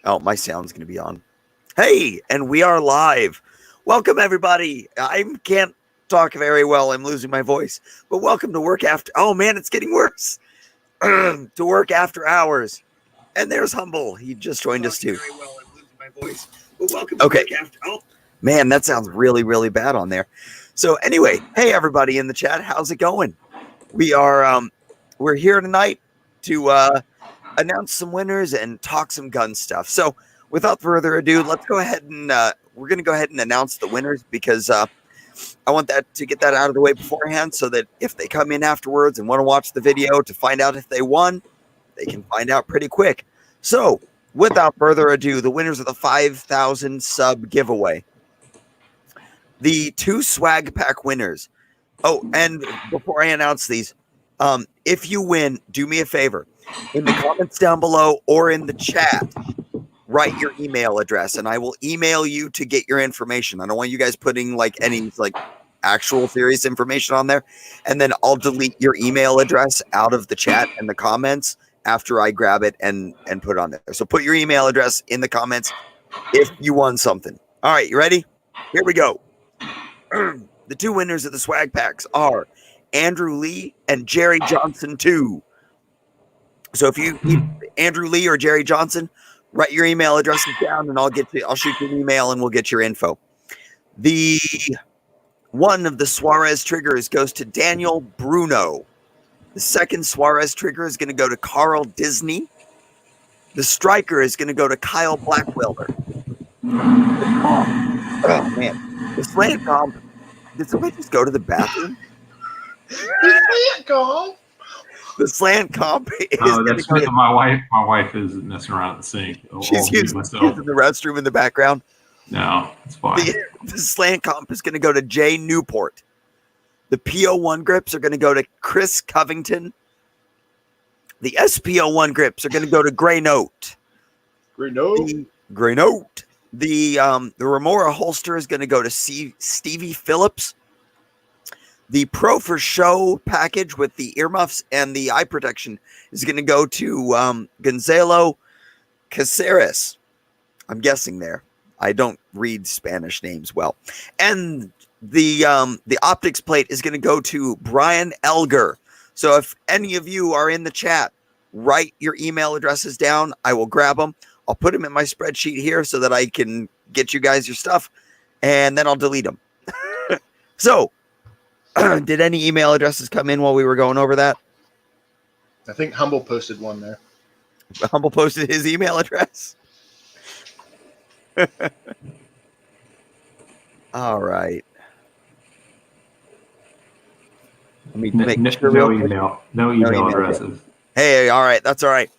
Oh, my sound's going to be on. Hey, and we are live. Welcome, everybody. I can't talk very well. I'm losing my voice. But welcome to Work After... Oh, man, it's getting worse. To Work After Hours. And there's Humble. He just joined us, too. Very well. I'm losing my voice. But welcome to Work After... Oh, man, that sounds really, really bad on there. So anyway, hey, everybody in the chat. How's it going? We're here tonight to... announce some winners and talk some gun stuff. So without further ado, let's go ahead and we're going to go ahead and announce the winners because I want to get that out of the way beforehand so that if they come in afterwards and want to watch the video to find out if they won, they can find out pretty quick. So without further ado, the winners of the 5,000 sub giveaway. The 2 swag pack winners. Oh, and before I announce these, if you win, do me a favor. In the comments down below or in the chat, write your email address and I will email you to get your information. I don't want you guys putting any actual serious information on there. And then I'll delete your email address out of the chat and the comments after I grab it and put it on there. So put your email address in the comments if you won something. All right, you ready? Here we go. The 2 winners of the swag packs are Andrew Lee and Jerry Johnson 2. So if you Andrew Lee or Jerry Johnson, write your email addresses down and I'll shoot you an email and we'll get your info. The one of the Suarez triggers goes to Daniel Bruno. The second Suarez trigger is going to go to Karl Disney. The striker is going to go to Kyle Blackwelder. Oh man. The slant comp. Did somebody just go to the bathroom? The slant comp. The slant comp is that's my wife. My wife is messing around at the sink. She's using the restroom in the background. No, it's fine. The slant comp is going to go to Jay Newport. The PO1 grips are going to go to Chris Covington. The SPO1 grips are going to go to Gray Note. Gray Note. The Remora holster is going to go to Stevie Phillips. The Pro for Show package with the earmuffs and the eye protection is going to go to Gonzalo Caceres. I'm guessing there. I don't read Spanish names well. And the optics plate is going to go to Brian Elger. So if any of you are in the chat, write your email addresses down. I will grab them. I'll put them in my spreadsheet here so that I can get you guys your stuff, and then I'll delete them. So... did any email addresses come in while we were going over that? I think Humble posted one there. Humble posted his email address. All right. Let me make sure no email addresses. Hey, all right. That's all right.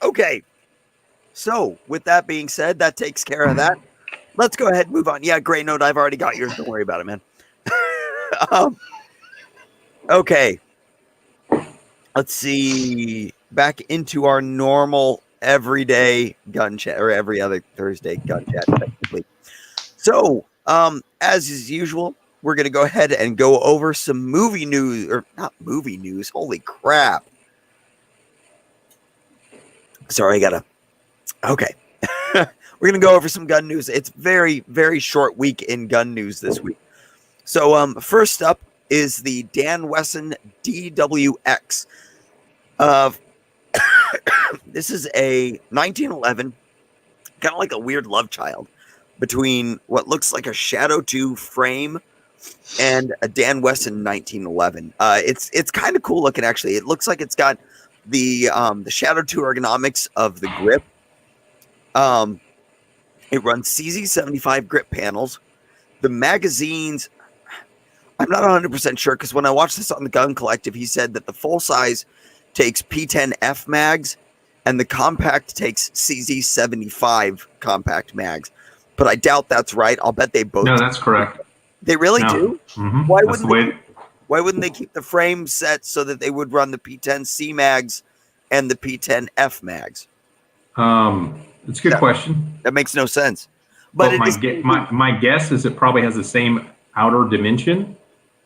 Okay. So with that being said, that takes care of that. Let's go ahead and move on. Yeah, great note. I've already got yours. Don't worry about it, man. Okay. Let's see. Back into our normal everyday gun chat, or every other Thursday gun chat, technically. So, as is usual, we're going to go ahead and go over some movie news, or not movie news. Holy crap. Sorry, okay. We're going to go over some gun news. It's very, very short week in gun news this week. So, first up is the Dan Wesson DWX. This is a 1911, kind of like a weird love child between what looks like a Shadow 2 frame and a Dan Wesson 1911. It's kind of cool looking, actually. It looks like it's got the Shadow 2 ergonomics of the grip. It runs CZ75 grip panels. The magazines, I'm not 100% sure, because when I watched this on the Gun Collective, he said that the full size takes P10F mags and the compact takes CZ75 compact mags. But I doubt that's right. I'll bet they both. No, that's correct. They really do? Mm-hmm. Why wouldn't they keep the frame set so that they would run the P10C mags and the P10F mags? It's a good question. That makes no sense. But my guess is it probably has the same outer dimension,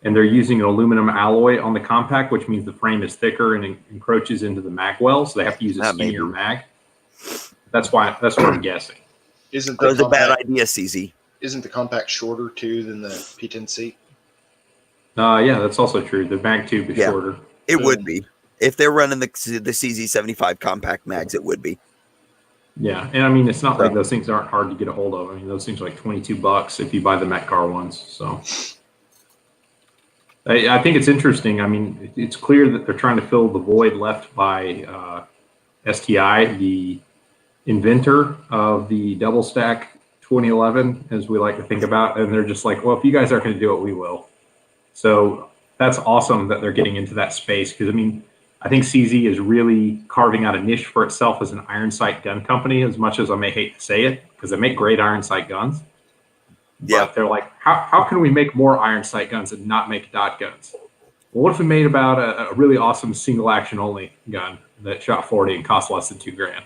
and they're using an aluminum alloy on the compact, which means the frame is thicker and encroaches into the mag well, so they have to use a skinnier mag. That's what I'm guessing. Isn't That the was a bad compact, idea, CZ. isn't the compact shorter too than the P10C? Yeah, that's also true. The mag tube is Yeah. shorter. It Boom. would be. If they're running the CZ75 compact mags, it would be. Yeah, and I mean, it's not like So- those things aren't hard to get a hold of. I mean, those things are like $22 if you buy the Metcar ones. So I think it's interesting. I mean, it's clear that they're trying to fill the void left by STI, the inventor of the double stack 2011, as we like to think about. And they're just like, well, if you guys aren't going to do it, we will. So that's awesome that they're getting into that space, because I mean, I think CZ is really carving out a niche for itself as an iron sight gun company, as much as I may hate to say it, because they make great iron sight guns. Yeah. But they're like, how can we make more iron sight guns and not make dot guns? Well, what if we made about a really awesome single action only gun that shot 40 and cost less than $2,000?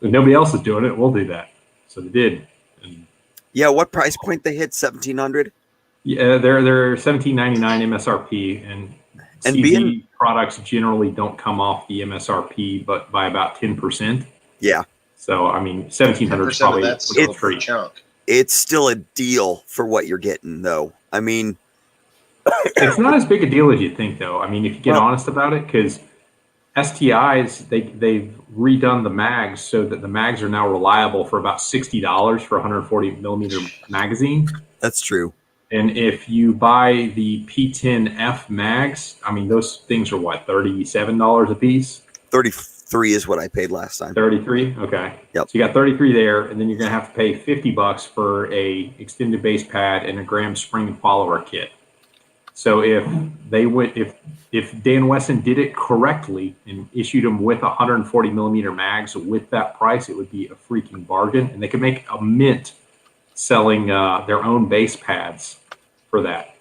If nobody else is doing it, we'll do that. So they did. And Yeah, what price point they hit? 1,700? yeah, they're $17.99 MSRP, and And CZ products generally don't come off the MSRP, but by about 10%. Yeah. So I mean, 1,700 is 10% of probably that's a still little a free. chunk. It's still a deal for what you're getting, though. I mean, It's not as big a deal as you think, though. I mean, if you get honest about it, because STIs they've redone the mags so that the mags are now reliable for about $60 for a 140 millimeter magazine. that's true. And if you buy the P10F mags, I mean, those things are what, $37 a piece? 33 is what I paid last time. 33? Okay. Yep. So you got 33 there, and then you're going to have to pay $50 for a extended base pad and a Graham spring follower kit. So if Dan Wesson did it correctly and issued them with 140 millimeter mags with that price, it would be a freaking bargain, and they could make a mint selling their own base pads for that.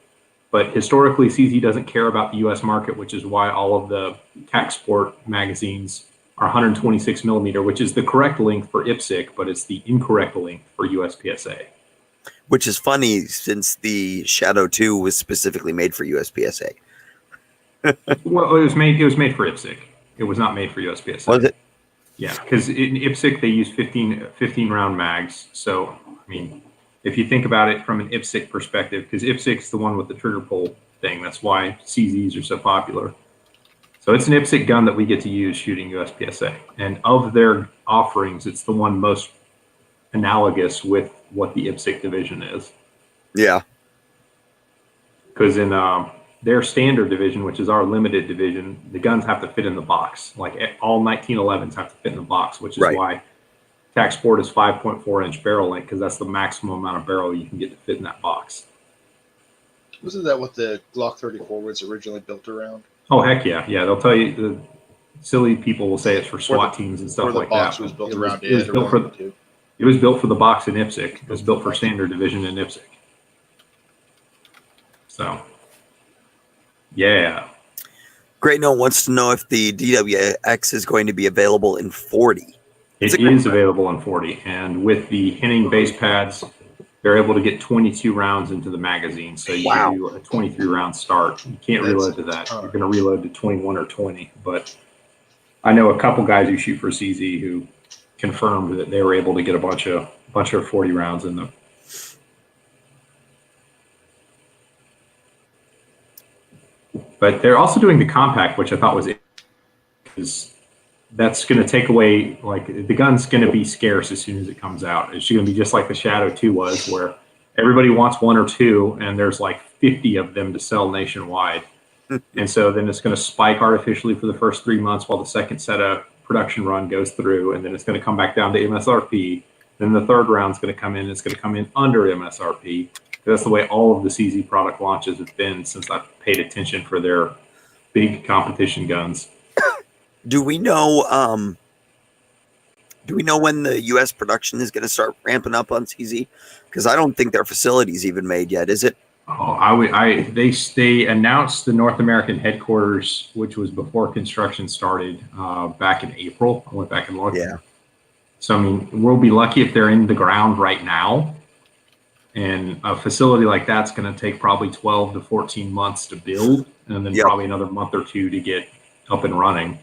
But historically, CZ doesn't care about the U.S. market, which is why all of the tac sport magazines are 126 millimeter, which is the correct length for IPSC, but it's the incorrect length for USPSA. Which is funny, since the Shadow 2 was specifically made for USPSA. Well, it was made for IPSC. It was not made for USPSA. Was it? Yeah, because in IPSC they use 15 round mags. So I mean, if you think about it from an IPSC perspective, because IPSC is the one with the trigger pull thing, that's why CZs are so popular. So it's an IPSC gun that we get to use shooting USPSA, and of their offerings, it's the one most analogous with what the IPSC division is. Yeah. Because in their standard division, which is our limited division, the guns have to fit in the box. Like all 1911s have to fit in the box, which is why Tac Sport is 5.4 inch barrel length, because that's the maximum amount of barrel you can get to fit in that box. Wasn't that what the Glock 34 was originally built around? Oh, heck yeah. Yeah, they'll tell you, the silly people will say it's for SWAT teams and stuff like that. Or the box was built around it. It was built for the box in IPSC. It was built for standard division in IPSC. So, yeah. Great Note wants to know if the DWX is going to be available in 40. It is available in 40. And with the Henning base pads, they're able to get 22 rounds into the magazine. So you can do a 23 round start. You can't reload to that. You're going to reload to 21 or 20. But I know a couple guys who shoot for CZ who confirmed that they were able to get a bunch of 40 rounds in them. But they're also doing the compact, which I thought is that's going to take away, like, the gun's going to be scarce as soon as it comes out. It's going to be just like the Shadow 2 was, where everybody wants one or two, and there's like 50 of them to sell nationwide. And so then it's going to spike artificially for the first 3 months while the second set of production run goes through, and then it's going to come back down to MSRP. Then the third round's going to come in. It's going to come in under MSRP. That's the way all of the CZ product launches have been since I've paid attention for their big competition guns. Do we know when the U.S. production is going to start ramping up on CZ? Because I don't think their facility's even made yet, is it? Oh, they announced the North American headquarters, which was before construction started, back in April. I went back and looked. Yeah. So I mean, we'll be lucky if they're in the ground right now. And a facility like that's going to take probably 12 to 14 months to build, and then probably another month or two to get up and running.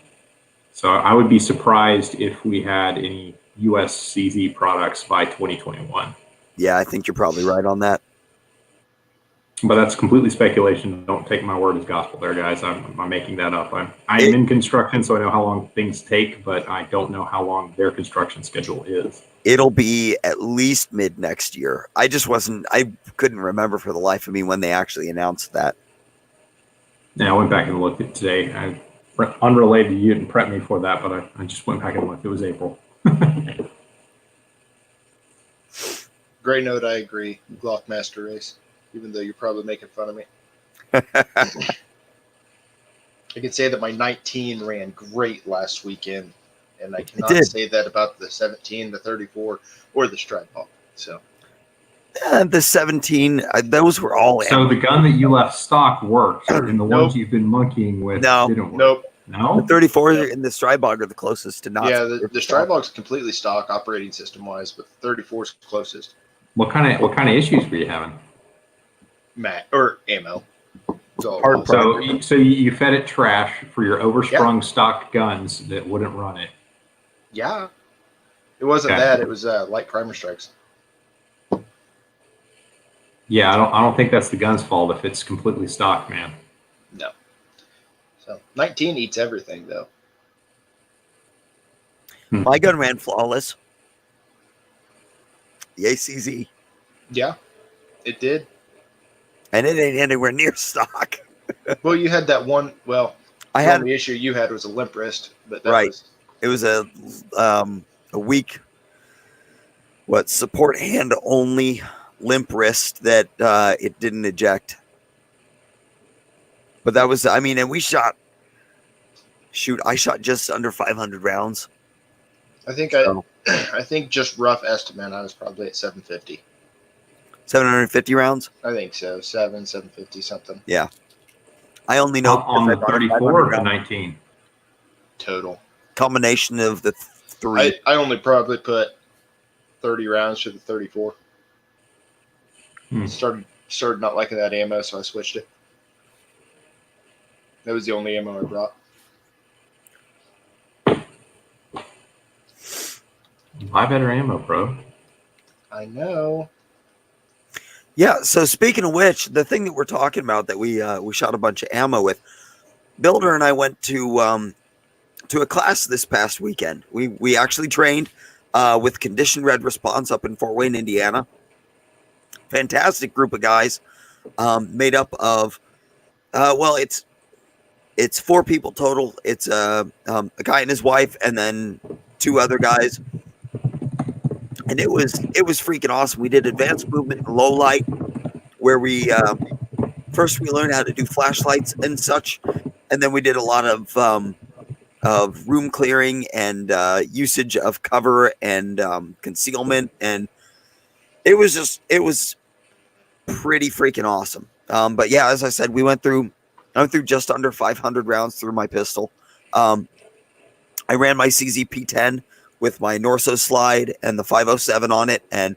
So I would be surprised if we had any US CZ products by 2021. Yeah, I think you're probably right on that. But that's completely speculation. Don't take my word as gospel there, guys. I'm making that up. I am in construction, so I know how long things take, but I don't know how long their construction schedule is. It'll be at least mid next year. I couldn't remember for the life of me when they actually announced that. Yeah, I went back and looked at today. Unrelated, you didn't prep me for that, but I just went back and looked. It was April. Gray note, I agree. Glockmaster race, even though you're probably making fun of me. I can say that my 19 ran great last weekend, and I cannot say that about the 17, the 34, or the Stride Ball. So, the 17, those were all. So the gun that you left stock worked, and the ones you've been monkeying with didn't work. Nope. No? The 34 and the Stride Bog are the closest to not. Yeah, the Stride Bog's completely stock operating system wise, but the 34 is closest. What kind of issues were you having? Ammo. So you fed it trash for your oversprung stock guns that wouldn't run it. Yeah. It wasn't that. It was light primer strikes. Yeah, I don't think that's the gun's fault if it's completely stock, man. No. So 19 eats everything, though. My gun ran flawless. The ACZ. Yeah, it did. And it ain't anywhere near stock. Well, you had that one. Well, the issue you had was a limp wrist, but it was a weak, support hand only limp wrist that it didn't eject. But that was, and we shot. Shoot, I shot just under 500 rounds. I think just rough estimate, I was probably at 750. 750 rounds? I think so. 750 something. Yeah. I only know on the 34 or the 19 total. Combination of the three. I only probably put 30 rounds to the 34. Started not liking that ammo, so I switched it. That was the only ammo I brought. Buy better ammo, bro. I know. Yeah, so speaking of which, the thing that we're talking about that we shot a bunch of ammo with, Builder and I went to a class this past weekend. We actually trained with Condition Red Response up in Fort Wayne, Indiana. Fantastic group of guys, made up of it's 4 people total. It's a guy and his wife, and then 2 other guys. And it was freaking awesome. We did advanced movement and low light, where we first we learned how to do flashlights and such, and then we did a lot of room clearing and usage of cover and concealment, and it was pretty freaking awesome. But yeah, as I said, I went through just under 500 rounds through my pistol. I ran my CZP-10 with my Norso slide and the 507 on it, and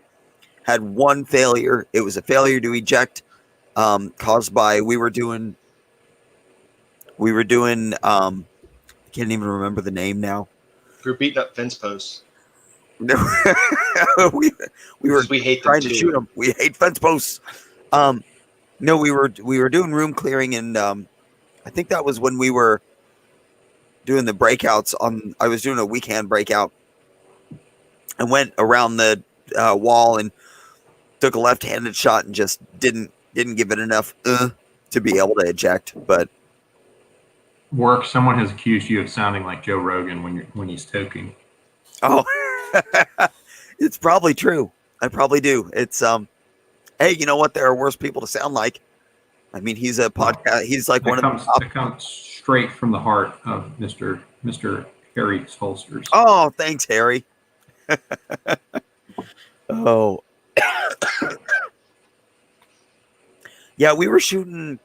had one failure. It was a failure to eject, caused by we were doing I can't even remember the name now. We were beating up fence posts. No, we hate trying to shoot them. We hate fence posts. No, we were doing room clearing, and I think that was when we were doing the breakouts I was doing a weak hand breakout. I went around the wall and took a left-handed shot and just didn't give it enough to be able to eject. But someone has accused you of sounding like Joe Rogan when he's toking. Oh, it's probably true. I probably do. It's hey, you know what? There are worse people to sound like. I mean, he's a podcast. He's like one of the top. That comes straight from the heart of Mr. Harry Holsters. Oh, thanks, Harry. Oh. Yeah, we were shooting.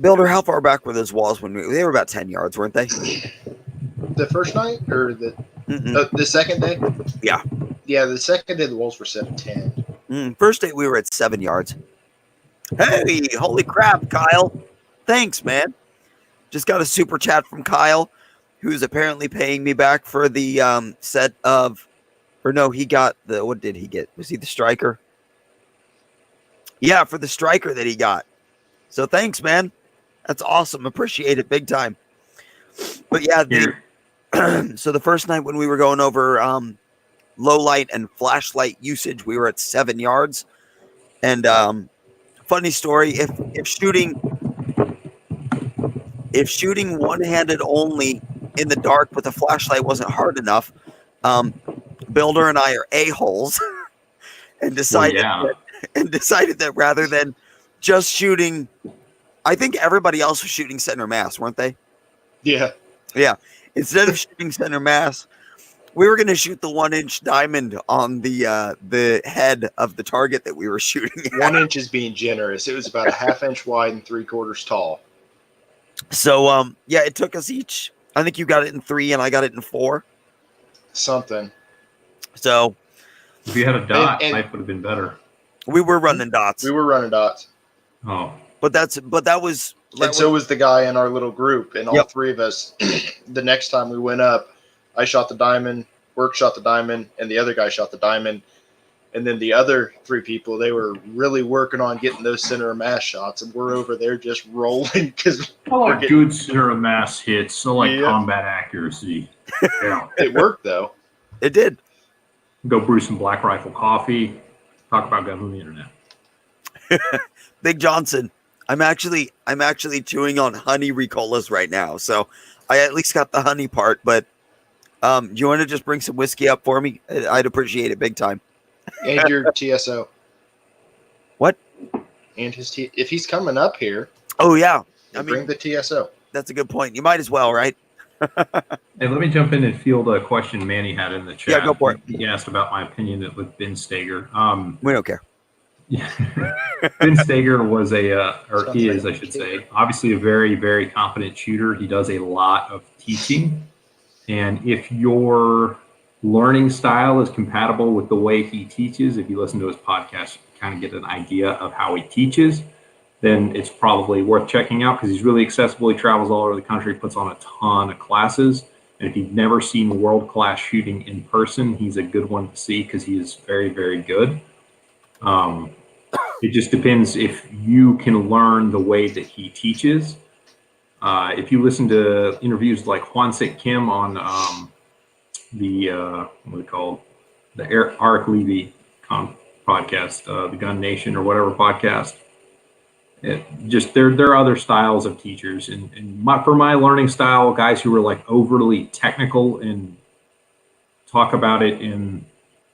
Builder, how far back were those walls when they were about 10 yards, weren't they? The first night or the second day? Yeah. Yeah, the second day the walls were set at 10. First day we were at 7 yards. Hey, holy crap, Kyle. Thanks, man. Just got a super chat from Kyle. who's apparently paying me back for the set of, or no, he got the, what did he get? Was he the striker? Yeah, for the striker that he got. So thanks, man. That's awesome. Appreciate it big time. But yeah, so the first night when we were going over low light and flashlight usage, we were at 7 yards. And funny story, if shooting one-handed only in the dark with a flashlight wasn't hard enough, Builder and I are a-holes and decided that rather than just shooting, I think everybody else was shooting center mass, weren't they? Yeah. Yeah. Instead of shooting center mass, we were going to shoot the 1-inch diamond on the head of the target that we were shooting at. 1 inch is being generous. It was about a 1/2 inch wide and 3/4 tall. So, yeah, it took us each. I think you got it in 3 and I got it in 4. Something. So, if you had a dot, life would have been better. We were running dots. We were running dots. Oh, but that was. So was the guy in our little group, and all three of us. The next time we went up, I shot the diamond, Work shot the diamond, and the other guy shot the diamond. And then the other 3 people, they were really working on getting those center of mass shots, and we're over there just rolling because I like good center of mass hits. I like combat accuracy. Yeah. It worked though. It did. Go brew some Black Rifle coffee. Talk about gun on the internet. Big Johnson. I'm actually chewing on honey Ricolas right now, so I at least got the honey part. But do you want to just bring some whiskey up for me? I'd appreciate it big time. And your TSO. What? And his if he's coming up here. Oh yeah, bring the TSO. That's a good point. You might as well, right? Hey, let me jump in and field a question Manny had in the chat. Yeah, go for it. He asked about my opinion with Ben Stager. We don't care. Yeah. Ben Stager was or he is, I should say, obviously a very, very competent shooter. He does a lot of teaching. And if your learning style is compatible with the way he teaches, if you listen to his podcast, you kind of get an idea of how he teaches, then it's probably worth checking out because he's really accessible. He travels all over the country, puts on a ton of classes. And if you've never seen world-class shooting in person, he's a good one to see because he is very, very good. It just depends if you can learn the way that he teaches. If you listen to interviews like Hwan-Sik Kim on what are they called? The Eric Levy podcast, the Gun Nation or whatever podcast. There are other styles of teachers, and for my learning style, guys who are like overly technical and talk about it in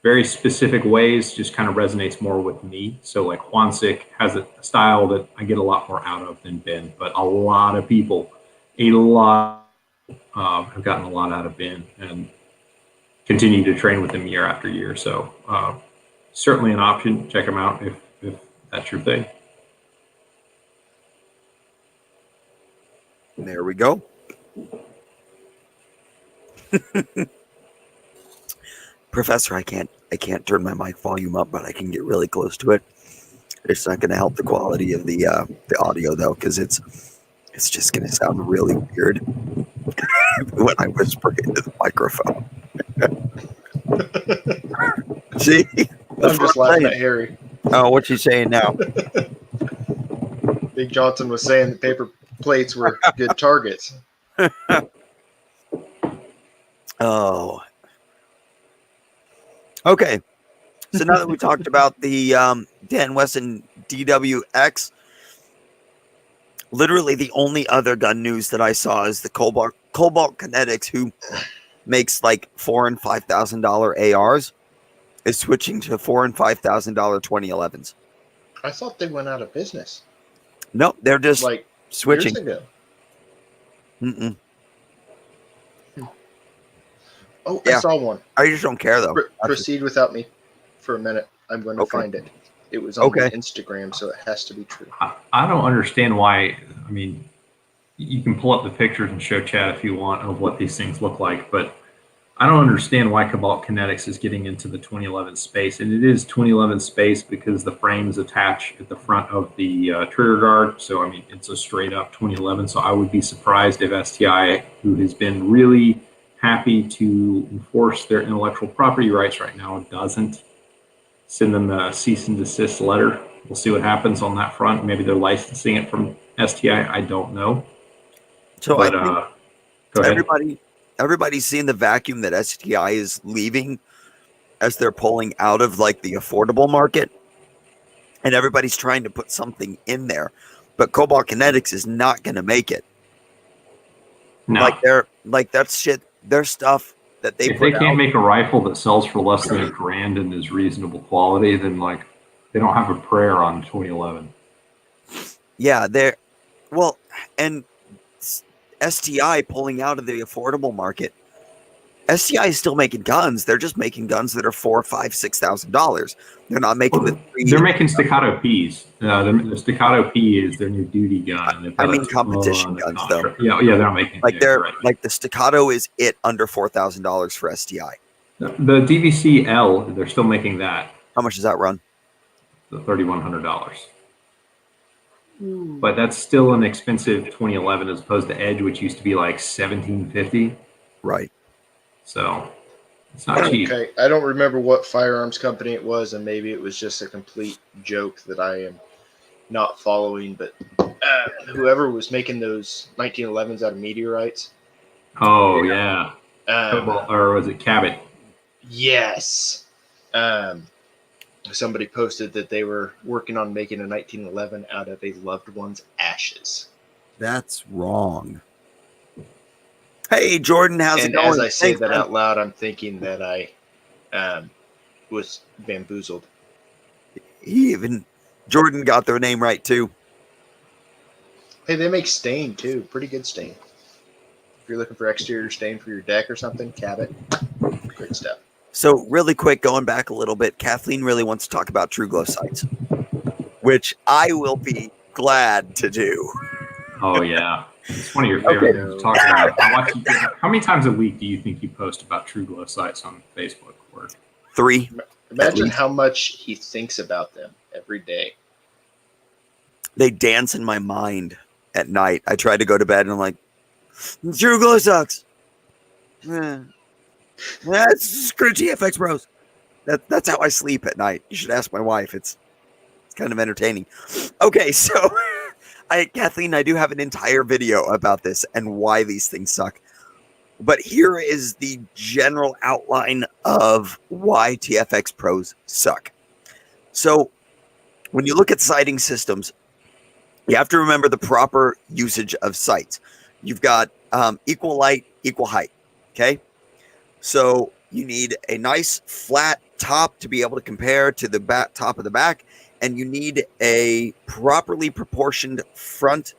very specific ways just kind of resonates more with me. So like Hwan-Sik has a style that I get a lot more out of than Ben, but a lot of people, have gotten a lot out of Ben and continue to train with him year after year. So certainly an option. Check him out if that's your thing. There we go. Professor, I can't turn my mic volume up, but I can get really close to it. It's not going to help the quality of the audio though, because it's just going to sound really weird when I whisper into the microphone. See, I'm just laughing at Harry. Oh, what's he saying now? Big Johnson was saying the paper plates were good targets. Oh. Okay. So now that we talked about the Dan Wesson DWX, literally the only other gun news that I saw is the Cobalt Kinetics, who makes like $4,000 and $5,000 ARs, is switching to $4,000 and $5,000 2011s. I thought they went out of business. No, they're just like switching. Years ago. Mm-mm. Oh, yeah. I saw one. I just don't care though. Proceed without me for a minute. I'm going to find it. It was on Instagram, so it has to be true. I don't understand why. I mean, you can pull up the pictures and show chat if you want of what these things look like, but I don't understand why Cobalt Kinetics is getting into the 2011 space, and it is 2011 space because the frames attach at the front of the trigger guard. So I mean, it's a straight up 2011. So I would be surprised if STI, who has been really happy to enforce their intellectual property rights right now, doesn't send them a cease and desist letter. We'll see what happens on that front. Maybe they're licensing it from STI. I don't know. So But, I go think ahead. everybody's seeing the vacuum that STI is leaving as they're pulling out of like the affordable market, and everybody's trying to put something in there, but Cobalt Kinetics is not going to make it. No. That's shit. Their stuff that they If they put can't out. make a rifle that sells for less than $1,000 and is reasonable quality, then like they don't have a prayer on 2011. Yeah, and STI pulling out of the affordable market. STI is still making guns. They're just making guns that are $4,000, $5,000, $6,000. They're not making They're making Staccato Ps. The Staccato P is their new duty gun. And they've got I mean competition guns though. Yeah, they're not making like the Staccato is it under $4,000 for STI. The DVC L. They're still making that. How much does that run? The $3,100. But that's still an expensive 2011 as opposed to Edge, which used to be like $1,750. Right. So it's not cheap. Okay, I don't remember what firearms company it was, and maybe it was just a complete joke that I am not following. But whoever was making those 1911s out of meteorites. Oh yeah. Or was it Cabot? Yes. Somebody posted that they were working on making a 1911 out of a loved one's ashes. That's wrong. Hey, Jordan, how's it going? And as I say that out loud, I'm thinking that I was bamboozled. Jordan got their name right, too. Hey, they make stain, too. Pretty good stain. If you're looking for exterior stain for your deck or something, Cabot. Great stuff. So really quick, going back a little bit, Kathleen really wants to talk about True Glow sights, which I will be glad to do. Oh, yeah. It's one of your favorite things to talk about. How many times a week do you think you post about True Glow sites on Facebook? Or 3. Imagine how much he thinks about them every day. They dance in my mind at night. I try to go to bed and I'm like, True Glow sucks. Screw TFX Bros. That's how I sleep at night. You should ask my wife. It's kind of entertaining. Okay, so Kathleen, I do have an entire video about this and why these things suck. But here is the general outline of why TFX Pros suck. So when you look at sighting systems, you have to remember the proper usage of sights. You've got equal light, equal height. Okay. So you need a nice flat top to be able to compare to the top of the back, and you need a properly proportioned front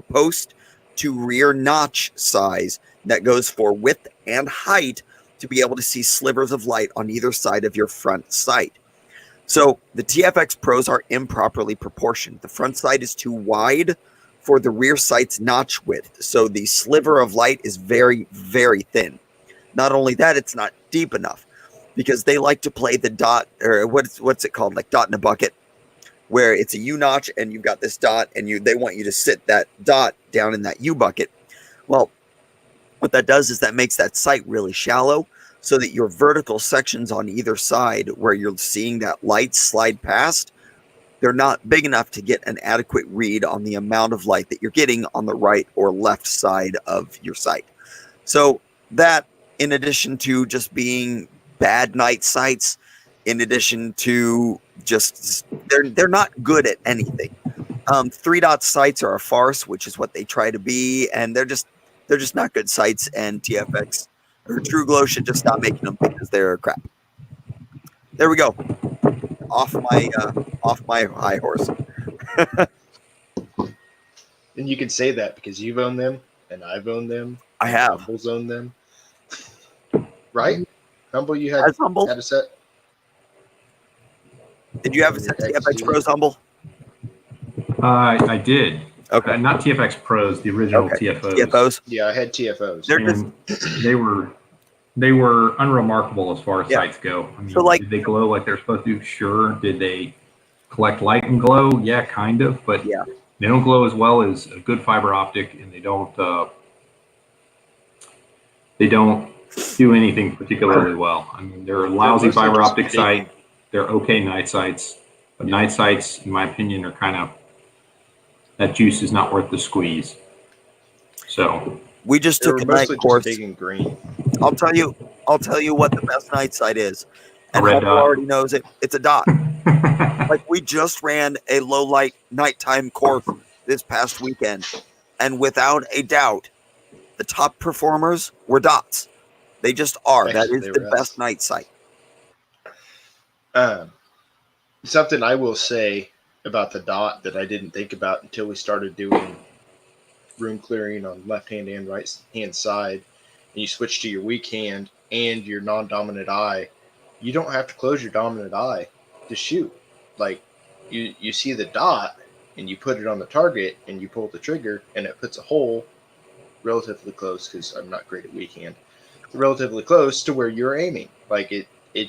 post to rear notch size that goes for width and height to be able to see slivers of light on either side of your front sight. So the TFX Pros are improperly proportioned. The front sight is too wide for the rear sight's notch width, so the sliver of light is very, very thin. Not only that, it's not deep enough because they like to play the dot, or what's it called, like dot in a bucket, where it's a U notch and you've got this dot and they want you to sit that dot down in that U bucket. Well, what that does is that makes that sight really shallow so that your vertical sections on either side where you're seeing that light slide past, they're not big enough to get an adequate read on the amount of light that you're getting on the right or left side of your sight. So that, in addition to just being bad night sights, in addition to just they're not good at anything. 3-dot sights are a farce, which is what they try to be, and they're just not good sights. And TFX or True Glow should just stop making them because they're crap. There we go. Off my high horse. And you can say that because you've owned them and I've owned them. I have. Humble's owned them. Right? Humble, you had a set? Did you have a set TFX Pros, Humble? I did. Okay. Not TFX Pros, the original TFOs. TFOs? Yeah, I had TFOs. They were they were unremarkable as far as Yeah. sights go. I mean, So, like- did they glow like they're supposed to? Sure. Did they collect light and glow? Yeah, kind of. But Yeah. they don't glow as well as a good fiber optic, and they don't do anything particularly well. I mean, they're a lousy mostly fiber just optic digging. sight. They're okay night sights, but night sights, in my opinion, are kind of, that juice is not worth the squeeze. So we just They took were a night mostly course. just digging green. I'll tell you what the best night sight is. A And red Humble dot. already knows it. It's a dot. Like, we just ran a low light nighttime course this past weekend, and without a doubt, the top performers were dots. They just are. That is They the were best us. night sight. Something I will say about the dot that I didn't think about until we started doing room clearing on left hand and right hand side, and you switch to your weak hand and your non-dominant eye, you don't have to close your dominant eye to shoot. Like, you see the dot and you put it on the target and you pull the trigger and it puts a hole relatively close, because I'm not great at weak hand, relatively close to where you're aiming. Like, it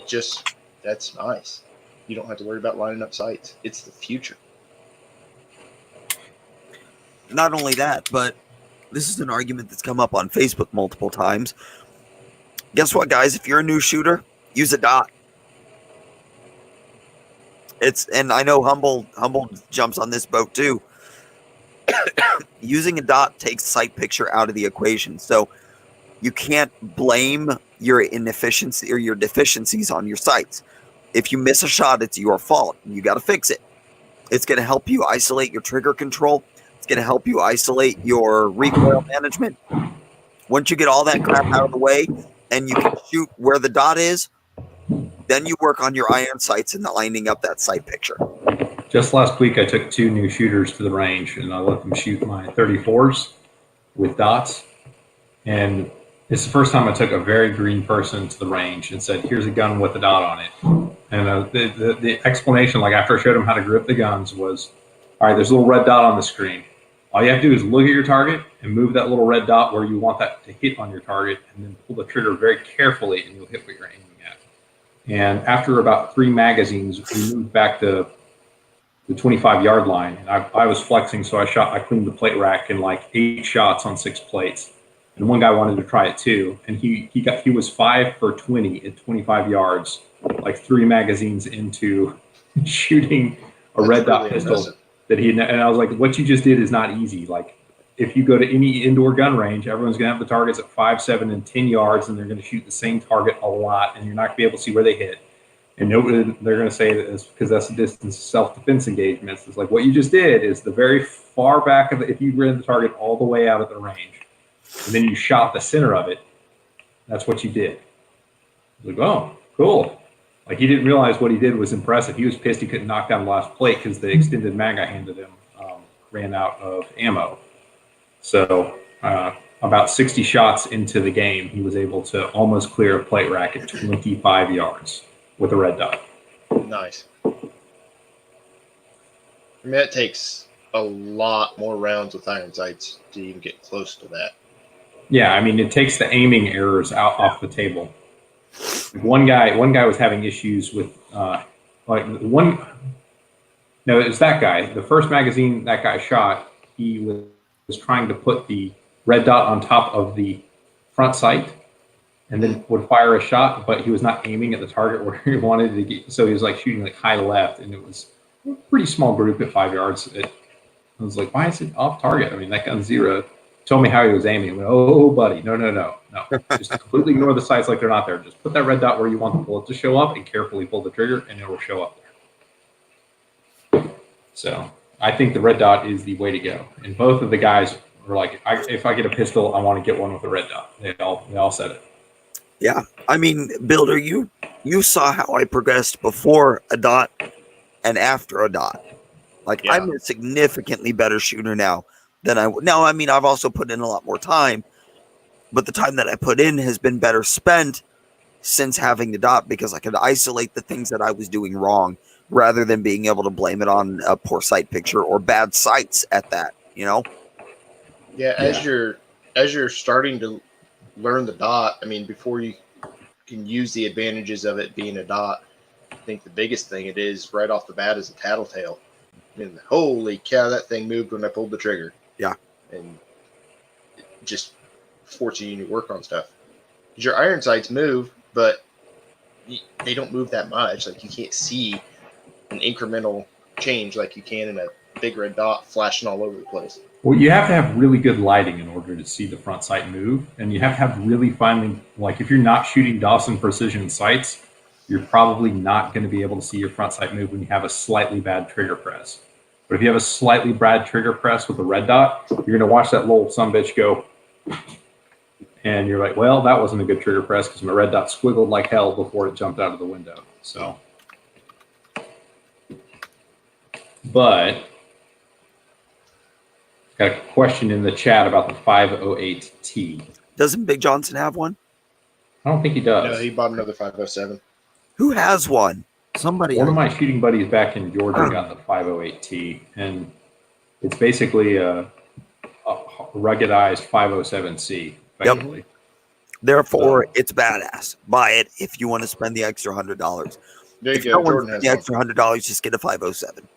just, that's nice. You don't have to worry about lining up sights. It's the future. Not only that, but this is an argument that's come up on Facebook multiple times. Guess what, guys? If you're a new shooter, use a dot. And I know Humble jumps on this boat too. Using a dot takes sight picture out of the equation. So you can't blame your inefficiency or your deficiencies on your sights. If you miss a shot, it's your fault. You got to fix it. It's going to help you isolate your trigger control. It's going to help you isolate your recoil management. Once you get all that crap out of the way and you can shoot where the dot is, then you work on your iron sights and lining up that sight picture. Just last week, I took 2 new shooters to the range, and I let them shoot my 34s with dots. And it's the first time I took a very green person to the range and said, "Here's a gun with a dot on it." And the explanation, like after I showed them how to grip the guns, was, "All right, there's a little red dot on the screen. All you have to do is look at your target and move that little red dot where you want that to hit on your target, and then pull the trigger very carefully, and you'll hit what you're aiming at." And after about 3 magazines, we moved back to the 25-yard line, and I was flexing, so I cleaned the plate rack in like 8 shots on 6 plates. And one guy wanted to try it too, and he was 5 for 20 at 25 yards, like 3 magazines into shooting a red dot pistol impressive. and I was like, what you just did is not easy. Like, if you go to any indoor gun range, everyone's gonna have the targets at 5, 7, and 10 yards, and they're gonna shoot the same target a lot, and you're not gonna be able to see where they hit. And nobody, they're going to say that it's because that's the distance self-defense engagements. It's like, what you just did is the very far back of it. If you ran the target all the way out of the range, and then you shot the center of it, that's what you did. Like, oh, cool. Like, he didn't realize what he did was impressive. He was pissed he couldn't knock down the last plate because the extended mag I handed him ran out of ammo. So about 60 shots into the game, he was able to almost clear a plate rack at 25 yards. With a red dot. Nice. I mean, it takes a lot more rounds with iron sights to even get close to that. Yeah, I mean, it takes the aiming errors off the table. One guy was having issues with it was that guy. The first magazine that guy shot, he was trying to put the red dot on top of the front sight, and then would fire a shot, but he was not aiming at the target where he wanted to get. So he was like shooting like high left, and it was a pretty small group at 5 yards. I was like, why is it off target? I mean, that gun's zero. Told me how he was aiming. I went, oh, buddy, no. Just completely ignore the sights like they're not there. Just put that red dot where you want the bullet to show up and carefully pull the trigger, and it will show up there. So I think the red dot is the way to go. And both of the guys were like, if I get a pistol, I want to get one with a red dot. They all said it. Yeah, I mean, Builder, you saw how I progressed before a dot and after a dot. Like, yeah. I'm a significantly better shooter now than I. Now, I mean, I've also put in a lot more time, but the time that I put in has been better spent since having the dot, because I could isolate the things that I was doing wrong rather than being able to blame it on a poor sight picture or bad sights at that. You know? Yeah, as you're starting to learn the dot, I mean, before you can use the advantages of it being a dot. I think the biggest thing it is right off the bat is a tattletale. I mean, holy cow, that thing moved when I pulled the trigger. Yeah. And just forcing you to work on stuff. Because your iron sights move, but they don't move that much. Like, you can't see an incremental change like you can in a big red dot flashing all over the place. Well, you have to have really good lighting in order to see the front sight move, and you have to have really finely, like if you're not shooting Dawson precision sights, you're probably not going to be able to see your front sight move when you have a slightly bad trigger press. But if you have a slightly bad trigger press with a red dot, you're going to watch that little sumbitch go, and you're like, well, that wasn't a good trigger press because my red dot squiggled like hell before it jumped out of the window. So, but got a question in the chat about the 508T. Doesn't Big Johnson have one? I don't think he does. No, he bought another 507. Who has one? Somebody. One of my shooting buddies back in Georgia got the 508T, and it's basically a ruggedized 507C, effectively. Yep. Therefore, it's badass. Buy it if you want to spend the extra $100. There you If go. no one Jordan spends has the extra $100, just get a 507.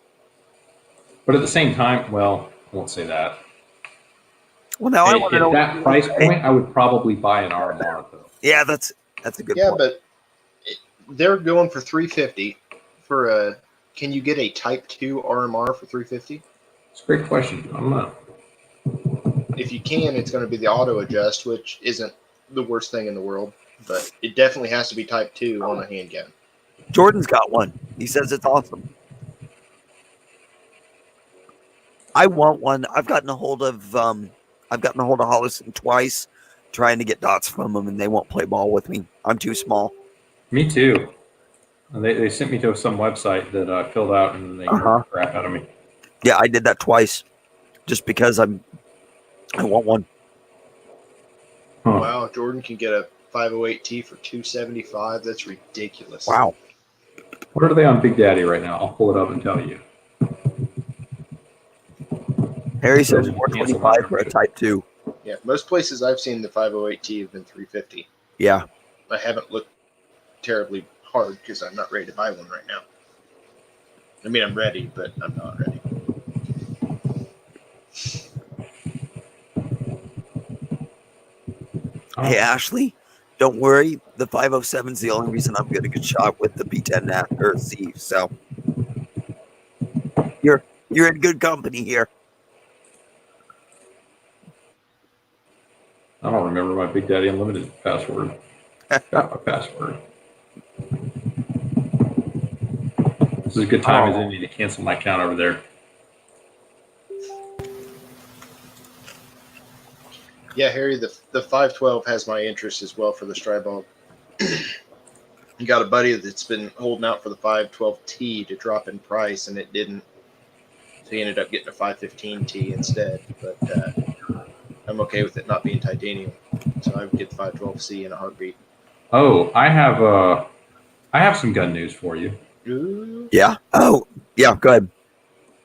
But at the same time, well, I won't say that. Well, now I want to know At that price point, I would probably buy an RMR, though. Yeah, that's a good point. Yeah, but they're going for $350 for a. Can you get a Type 2 RMR for $350? It's a great question. I don't know. If you can, it's going to be the auto adjust, which isn't the worst thing in the world, but it definitely has to be Type 2 on a handgun. Jordan's got one. He says it's awesome. I want one. I've gotten a hold of Hollison twice, trying to get dots from them, and they won't play ball with me. I'm too small. Me too. They sent me to some website that I filled out, and they nerfed the crap out of me. Yeah, I did that twice, just because I want one. Huh. Wow, Jordan can get a 508T for $275. That's ridiculous. Wow. What are they on Big Daddy right now? I'll pull it up and tell you. Harry says 425 for a Type 2. Yeah, most places I've seen the 508T have been $350. Yeah. I haven't looked terribly hard because I'm not ready to buy one right now. I mean, I'm ready, but I'm not ready. Hey, Ashley, don't worry. The 507 is the only reason I'm getting a good shot with the B10 or C. So you're in good company here. I don't remember my Big Daddy Unlimited password. Got my password. This is a good time as any to cancel my account over there. Yeah, Harry, the 512 has my interest as well for the Strybog. You got a buddy that's been holding out for the 512T to drop in price, and it didn't. So he ended up getting a 515T instead. But I'm okay with it not being titanium, so I would get the 512C in a heartbeat. Oh, I have some gun news for you. Ooh. Yeah. Oh, yeah. Go ahead.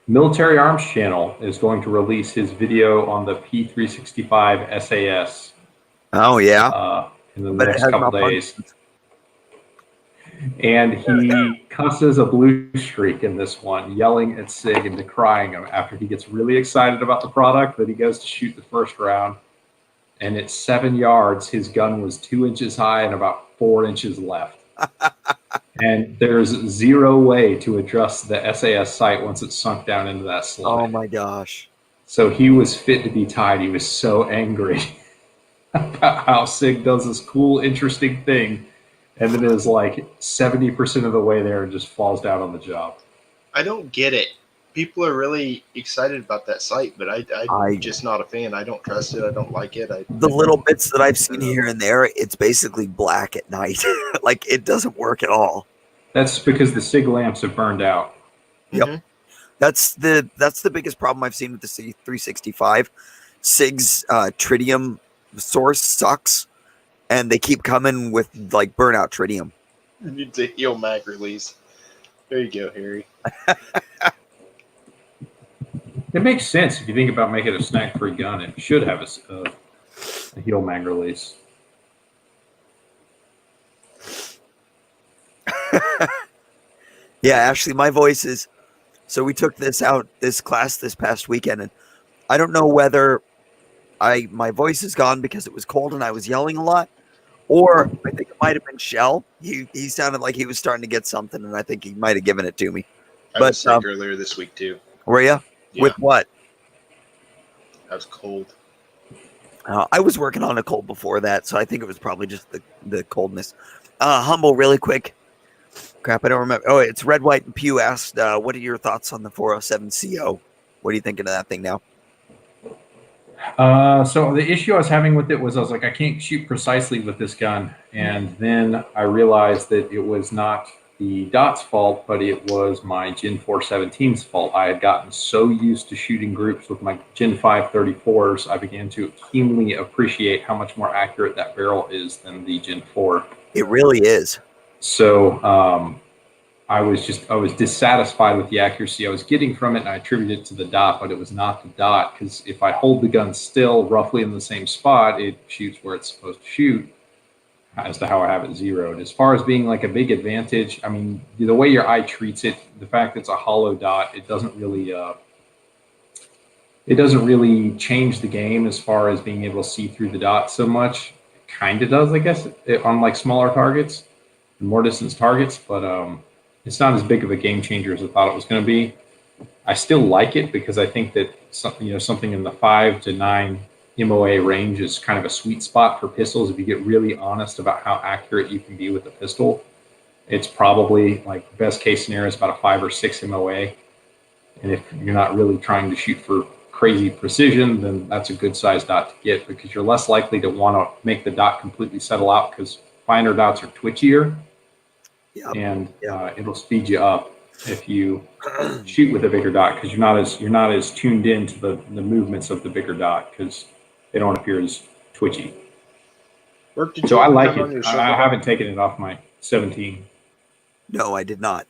Military Arms Channel is going to release his video on the P365 SAS. Oh, yeah. In the next couple days. And he cusses a blue streak in this one, yelling at Sig and decrying him after he gets really excited about the product that he goes to shoot the first round. And at 7 yards, his gun was 2 inches high and about 4 inches left. And there's zero way to adjust the SAS sight once it's sunk down into that slide. Oh, my gosh. So he was fit to be tied. He was so angry about how Sig does this cool, interesting thing, and then is like 70% of the way there and just falls down on the job. I don't get it. People are really excited about that site, but I'm just not a fan. I don't trust it. I don't like it. The little bits that I've seen here and there, it's basically black at night. Like, it doesn't work at all. That's because the SIG lamps have burned out. Yep. Mm-hmm. That's the biggest problem I've seen with the C365. SIG's tritium source sucks, and they keep coming with like burnout tritium. You need to heal mag release. There you go, Harry. It makes sense if you think about making a snag-free gun. It should have a heal mag release. Yeah, Ashley, my voice is. So we took this class this past weekend, and I don't know whether my voice is gone because it was cold and I was yelling a lot, or I think it might have been Shell. He sounded like he was starting to get something, and I think he might have given it to me. I But was sick earlier this week too. were you? Yeah. With what? I was cold. I was working on a cold before that, so I think it was probably just the coldness. Humble, really quick. Crap, I don't remember. Oh, it's Red, White, and Pew asked, what are your thoughts on the 407 CO? What are you thinking of that thing now? So the issue I was having with it was I was like, I can't shoot precisely with this gun. And then I realized that it was not the dot's fault, but it was my Gen 417's fault. I had gotten so used to shooting groups with my Gen 5 34s, I began to keenly appreciate how much more accurate that barrel is than the Gen 4. It really is. So I was dissatisfied with the accuracy I was getting from it, and I attributed it to the dot, but it was not the dot, because if I hold the gun still roughly in the same spot, it shoots where it's supposed to shoot, as to how I have it zeroed. As far as being like a big advantage, I mean, the way your eye treats it, the fact that it's a hollow dot, it doesn't really change the game as far as being able to see through the dot so much. It kind of does, I guess, on like smaller targets, more distance targets, but it's not as big of a game changer as I thought it was going to be. I still like it because I think that something in the 5 to 9 MOA range is kind of a sweet spot for pistols. If you get really honest about how accurate you can be with a pistol, it's probably like best case scenario is about a 5 or 6 MOA. And if you're not really trying to shoot for crazy precision, then that's a good size dot to get, because you're less likely to want to make the dot completely settle out, because finer dots are twitchier. Yep. And it'll speed you up if you shoot with a bigger dot, because you're not as tuned in to the movements of the bigger dot, because they don't appear as twitchy. So I like it. I haven't taken it off my 17. No, I did not.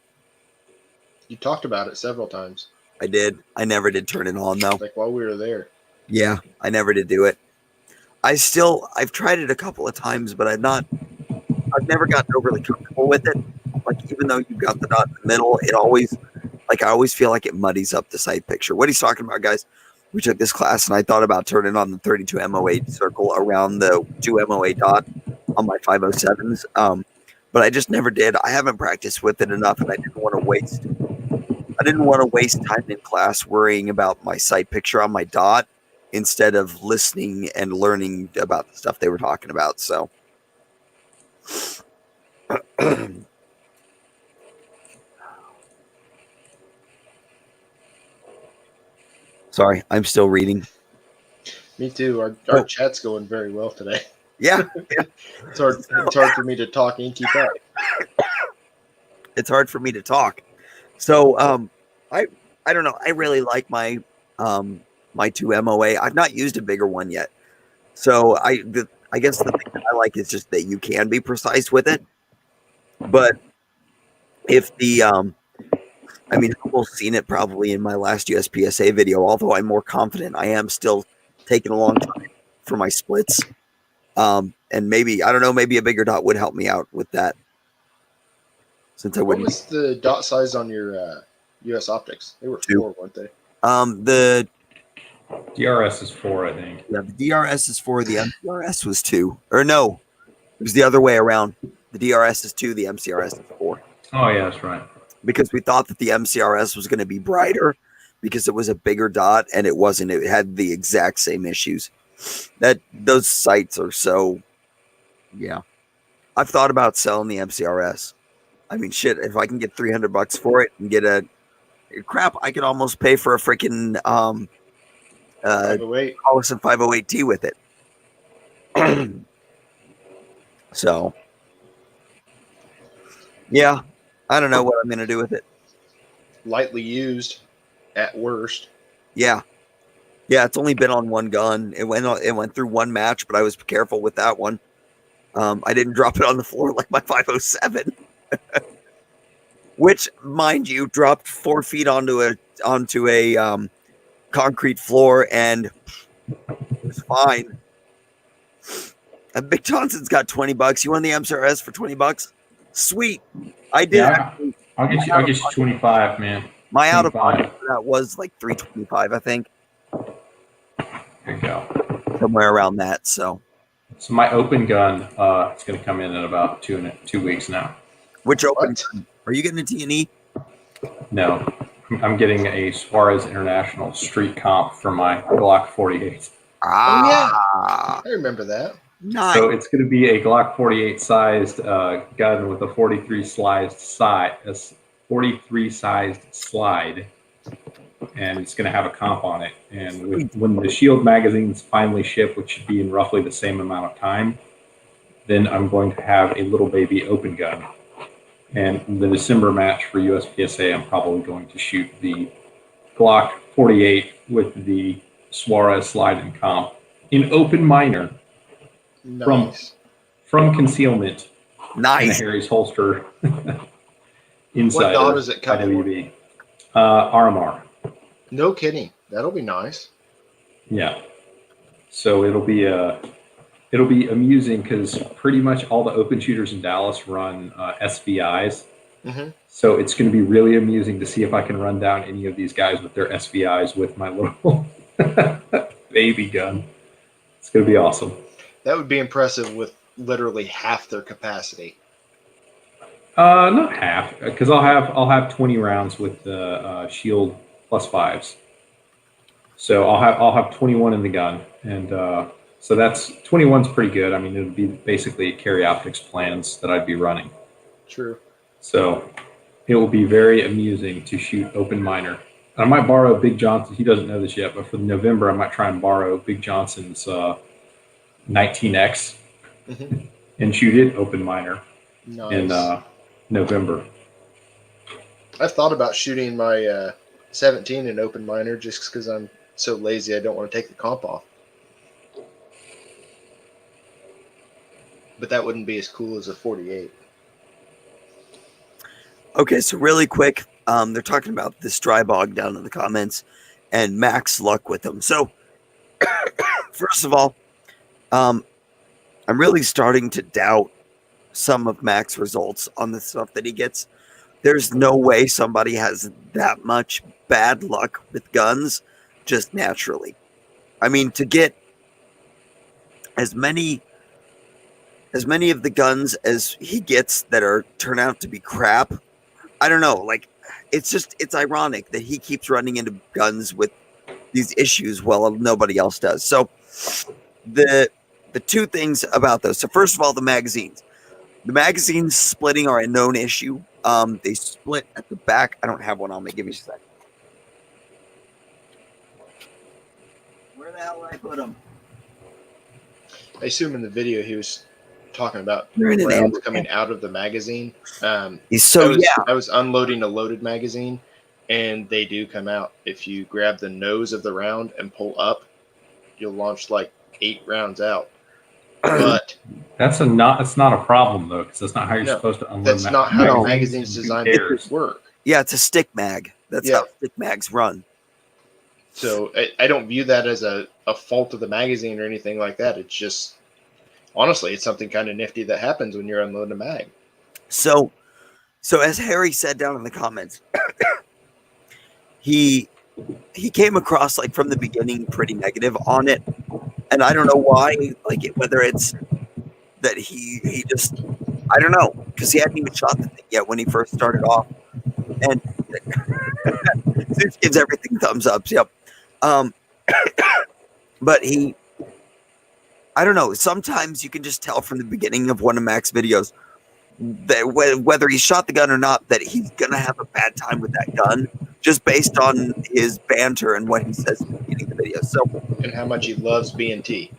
You talked about it several times. I did. I never did turn it on though. Like while we were there. Yeah, I never did do it. I've tried it a couple of times, but I've never gotten overly comfortable with it. Like, even though you've got the dot in the middle, I always feel like it muddies up the sight picture. What he's talking about, guys, we took this class and I thought about turning on the 32 MOA circle around the 2 MOA dot on my 507s. But I just never did. I haven't practiced with it enough, and I didn't want to waste time in class worrying about my sight picture on my dot instead of listening and learning about the stuff they were talking about. So sorry, I'm still reading. Me too. Our chat's going very well today. Yeah. It's hard for me to talk and keep up. It's hard for me to talk. So I don't know. I really like my my 2 MOA. I've not used a bigger one yet. So I guess the thing that I like is just that you can be precise with it. But if I've seen it probably in my last USPSA video, although I'm more confident, I am still taking a long time for my splits. And maybe, I don't know, maybe a bigger dot would help me out with that. Since I wouldn't. What was the dot size on your US optics? They were 4, weren't they? The DRS is 4, I think. Yeah, the DRS is 4. The MCRS was 2. Or no, it was the other way around. The DRS is 2. The MCRS is 4. Oh yeah, that's right. Because we thought that the MCRS was going to be brighter because it was a bigger dot, and it wasn't. It had the exact same issues. Those sights are so. Yeah, I've thought about selling the MCRS. I mean, shit, if I can get $300 for it and get I could almost pay for a freaking 508. Collison 508T with it. So, yeah, I don't know what I'm going to do with it. Lightly used at worst. Yeah. Yeah, it's only been on one gun. It went through one match, but I was careful with that one. I didn't drop it on the floor like my 507. Which, mind you, dropped 4 feet onto a concrete floor, and it was fine. And Big Johnson's got $20. You won the MCRS for $20? Sweet. I did. Yeah. I'll get you 25, man. My out of 25. pocket for that was like $325, I think, There you go. somewhere around that. So my open gun, it's going to come in about 2 weeks now. which open What? gun? Are you getting a T&E? No, I'm getting a Suarez International Street Comp for my Glock 48. Ah, I remember that. nice. So it's going to be a Glock 48 sized gun with a 43 sized slide, and it's going to have a comp on it. And when the Shield magazines finally ship, which should be in roughly the same amount of time, then I'm going to have a little baby open gun. And the December match for USPSA, I'm probably going to shoot the Glock 48 with the Suarez slide and comp in open minor Nice. from concealment in a Nice. Harry's holster inside What dot does it come IWB. RMR. No kidding. That'll be nice. Yeah. So it'll be amusing because pretty much all the open shooters in Dallas run SVIs. Mm-hmm. So it's going to be really amusing to see if I can run down any of these guys with their SVIs with my little baby gun. It's going to be awesome. That would be impressive with literally half their capacity. Not half, because I'll have 20 rounds with the Shield +5s. So I'll have 21 in the gun, and so that's 21's pretty good. I mean, it would be basically carry optics plans that I'd be running. True. So it will be very amusing to shoot open minor. I might borrow Big Johnson. He doesn't know this yet, but for November, I might try and borrow Big Johnson's 19X and shoot it open minor in November. I've thought about shooting my 17 in open minor just because I'm so lazy I don't want to take the comp off. But that wouldn't be as cool as a 48. Okay, so really quick, they're talking about this dry bog down in the comments and Mac's luck with them. So, first of all, I'm really starting to doubt some of Mac's results on the stuff that he gets. There's no way somebody has that much bad luck with guns just naturally. I mean, to get as many of the guns as he gets that turn out to be crap, I don't know. Like, it's ironic that he keeps running into guns with these issues while nobody else does. So the two things about those. So first of all, the magazines. The magazines splitting are a known issue. They split at the back. I don't have one on me. Give me a second. Where the hell did I put them? I assume in the video he was talking about They're rounds coming out of the magazine. I was unloading a loaded magazine, and they do come out. If you grab the nose of the round and pull up, you'll launch like 8 rounds out. But it's not a problem though, because that's not how you're supposed to unload. That's not how the magazine's designed to work. Yeah, it's a stick mag. That's how stick mags run. So I don't view that as a fault of the magazine or anything like that. It's just, honestly, it's something kind of nifty that happens when you're unloading a mag. So as Harry said down in the comments, he came across like from the beginning pretty negative on it. And I don't know why, whether it's that he just, I don't know, because he hadn't even shot the thing yet when he first started off. And Zeus gives everything thumbs ups. Yep. But I don't know. Sometimes you can just tell from the beginning of one of Mac's videos that whether he shot the gun or not, that he's going to have a bad time with that gun just based on his banter and what he says at the beginning of the video. So, and how much he loves B&T.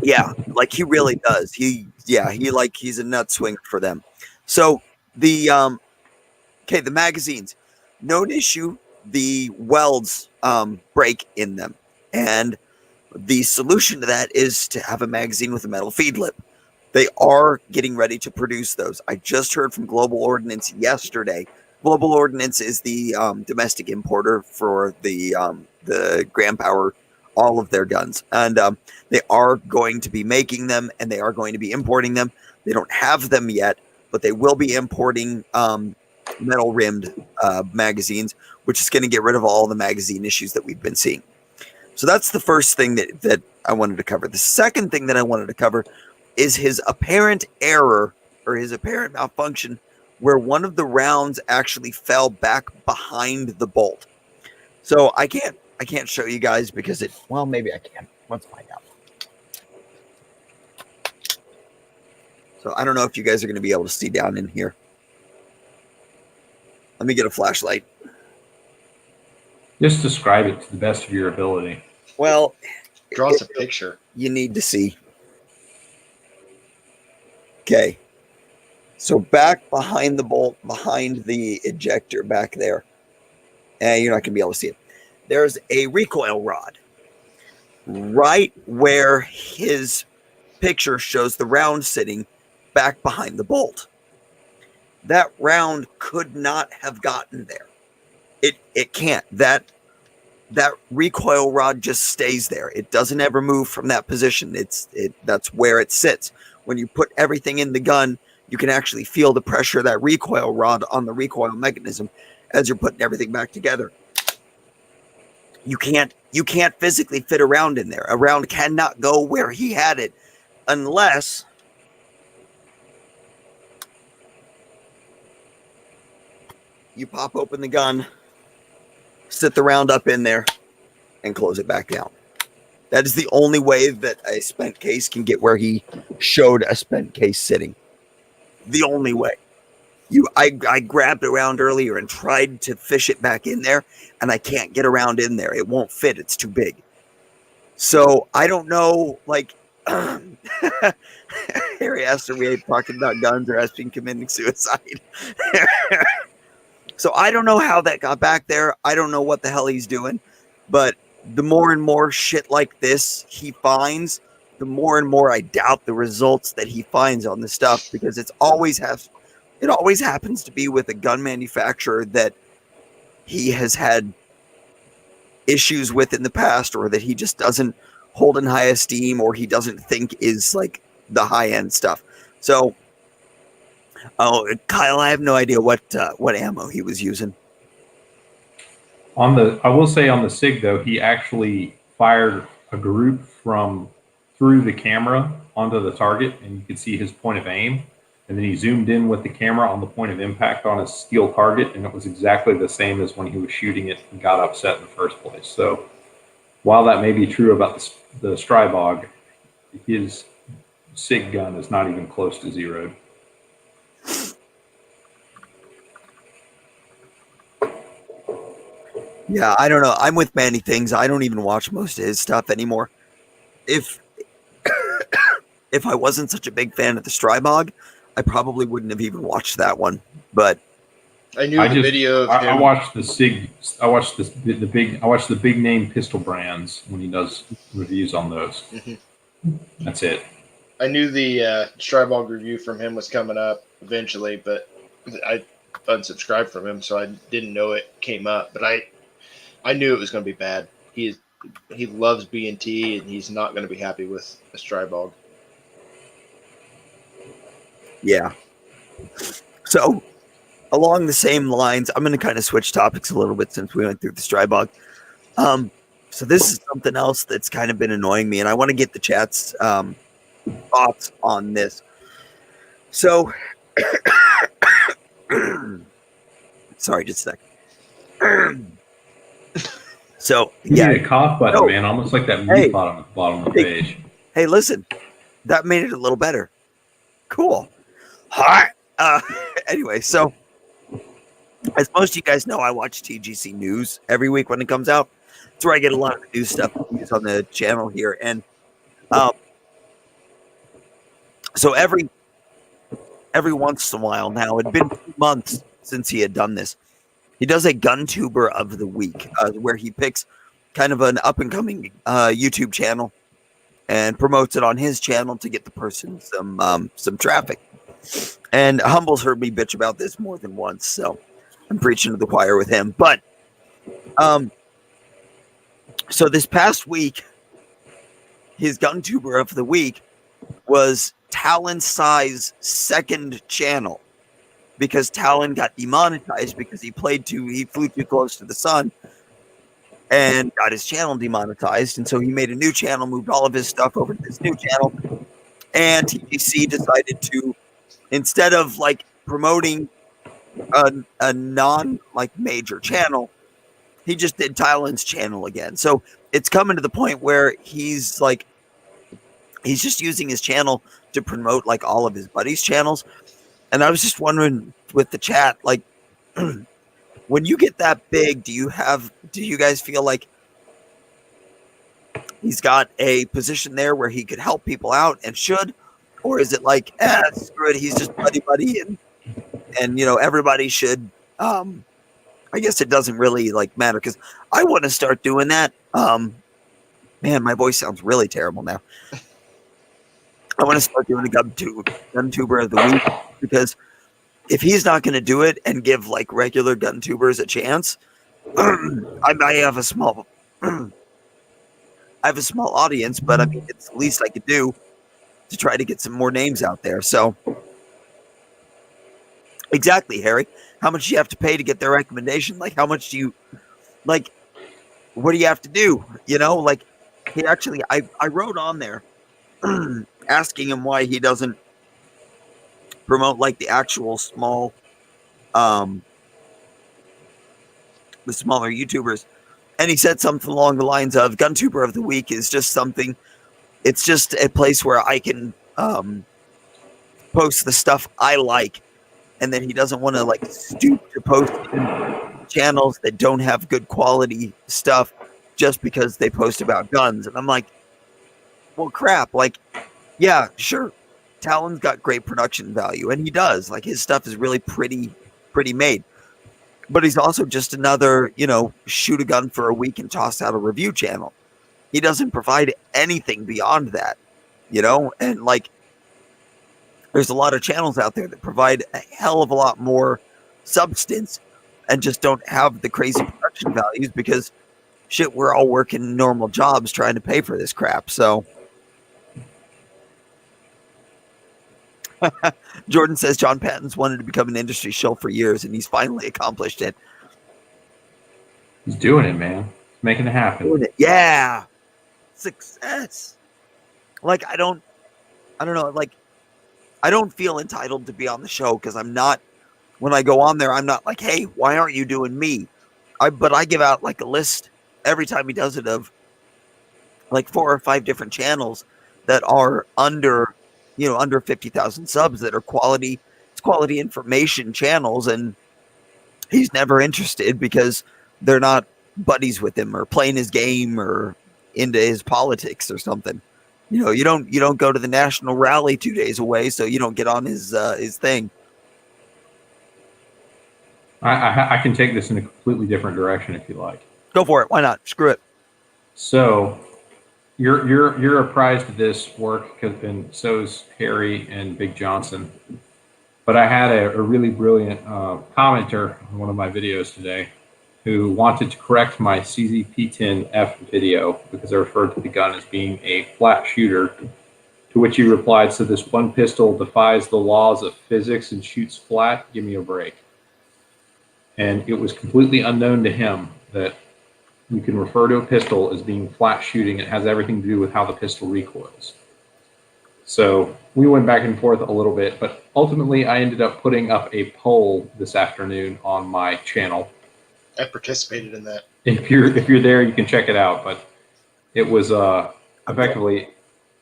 Yeah, like he really does. He's a nut swing for them. So the magazines, known issue, the welds break in them. And the solution to that is to have a magazine with a metal feed lip. They are getting ready to produce those. I just heard from Global Ordnance yesterday. Global Ordnance is the domestic importer for the Gram Power, all of their guns. And they are going to be making them, and they are going to be importing them. They don't have them yet, but they will be importing metal rimmed magazines, which is going to get rid of all the magazine issues that we've been seeing. So that's the first thing that I wanted to cover. The second thing that I wanted to cover is his apparent error or his apparent malfunction where one of the rounds actually fell back behind the bolt. So I can't show you guys because well, maybe I can. Let's find out. So I don't know if you guys are going to be able to see down in here. Let me get a flashlight. Just describe it to the best of your ability. Well, Draw us a picture. You need to see. Okay. So back behind the bolt, behind the ejector back there, and you're not going to be able to see it. There's a recoil rod right where his picture shows the round sitting back behind the bolt. That round could not have gotten there. It can't. That recoil rod just stays there. It doesn't ever move from that position. That's where it sits. When you put everything in the gun, you can actually feel the pressure of that recoil rod on the recoil mechanism as you're putting everything back together. You can't physically fit a round in there. A round cannot go where he had it unless you pop open the gun, sit the round up in there, and close it back down. That is the only way that a spent case can get where he showed a spent case sitting. The only way. I grabbed a round earlier and tried to fish it back in there, and I can't get a round in there. It won't fit. It's too big. So I don't know, like, Harry asked are we talking about guns or us being committing suicide. So I don't know how that got back there. I don't know what the hell he's doing, but the more and more shit like this he finds, the more and more I doubt the results that he finds on this stuff, because it always happens to be with a gun manufacturer that he has had issues with in the past, or that he just doesn't hold in high esteem, or he doesn't think is like the high end stuff. So, Kyle, I have no idea what ammo he was using. I will say on the SIG though, he actually fired a group through the camera onto the target, and you could see his point of aim. And then he zoomed in with the camera on the point of impact on his steel target, and it was exactly the same as when he was shooting it and got upset in the first place. So while that may be true about the Strybog, his SIG gun is not even close to zeroed. Yeah, I don't know. I'm with Manny Things. I don't even watch most of his stuff anymore. If I wasn't such a big fan of the Strybog, I probably wouldn't have even watched that one. But I knew the video of him. I watched the SIG. I watched the big name pistol brands when he does reviews on those. Mm-hmm. That's it. I knew the Strybog review from him was coming up eventually, but I unsubscribed from him, so I didn't know it came up. But I knew it was going to be bad. He loves B&T, and he's not going to be happy with a Strybog. Yeah. So, along the same lines, I'm going to kind of switch topics a little bit since we went through the Strybog. So this is something else that's kind of been annoying me, and I want to get the chat's thoughts on this. So, sorry, just a second. So, yeah, a cough button, man, almost like that mute button at the bottom of the page. Hey, listen, that made it a little better. Cool. Hi. Anyway, so as most of you guys know, I watch TGC News every week when it comes out. That's where I get a lot of the news stuff on the channel here, and so every once in a while now, it'd been 2 months since he had done this. He does a gun tuber of the week, where he picks kind of an up and coming YouTube channel and promotes it on his channel to get the person some traffic. And Humble's heard me bitch about this more than once, so I'm preaching to the choir with him. But so this past week, his gun tuber of the week was Talon Sai's second channel. because Talon got demonetized because he flew too close to the sun and got his channel demonetized. And so he made a new channel, moved all of his stuff over to this new channel. And TGC decided to, instead of like promoting a non like major channel, he just did Talon's channel again. So it's coming to the point where he's just using his channel to promote like all of his buddies' channels. And I was just wondering with the chat, like, when you get that big, do you guys feel like he's got a position there where he could help people out and should, or is it like, screw it, he's just buddy and you know, everybody should, I guess it doesn't really like matter, because I want to start doing that. Man, my voice sounds really terrible now. I want to start doing a gun tuber of the week, because if he's not going to do it and give like regular gun tubers a chance, I have a small audience, but I mean, it's the least I could do to try to get some more names out there. So exactly, Harry, how much do you have to pay to get their recommendation? Like, how much do you like, what do you have to do? You know, like he actually, I wrote on there asking him why he doesn't promote like the actual small, the smaller YouTubers. And he said something along the lines of GunTuber of the Week is just something, it's just a place where I can post the stuff I like. And then he doesn't want to like stoop to post in channels that don't have good quality stuff just because they post about guns. And I'm like, well, crap. Like, yeah, sure. Talon's got great production value, and he does. Like, his stuff is really pretty made. But he's also just another, you know, shoot a gun for a week and toss out a review channel. He doesn't provide anything beyond that, you know? And, like, there's a lot of channels out there that provide a hell of a lot more substance and just don't have the crazy production values because, shit, we're all working normal jobs trying to pay for this crap, so... Jordan says John Patton's wanted to become an industry shill for years, and he's finally accomplished it. He's doing it, man. He's making it happen. Yeah. Success. Like, I don't know. Like, I don't feel entitled to be on the show because I'm not, when I go on there, I'm not like, hey, why aren't you doing me? But I give out like a list every time he does it of like 4 or 5 different channels that are under 50,000 subs that are quality information channels, and he's never interested because they're not buddies with him or playing his game or into his politics or something. You know, you don't go to the national rally 2 days away, so you don't get on his thing. I can take this in a completely different direction if you like. Go for it. Why not? Screw it. So you're apprised of this work, and so is Harry and Big Johnson. But I had a really brilliant commenter on one of my videos today who wanted to correct my CZP-10F video because I referred to the gun as being a flat shooter, to which he replied, so this one pistol defies the laws of physics and shoots flat? Give me a break. And it was completely unknown to him that you can refer to a pistol as being flat shooting. It has everything to do with how the pistol recoils. So we went back and forth a little bit, but ultimately I ended up putting up a poll this afternoon on my channel. I participated in that. If you're there, you can check it out. But it was effectively,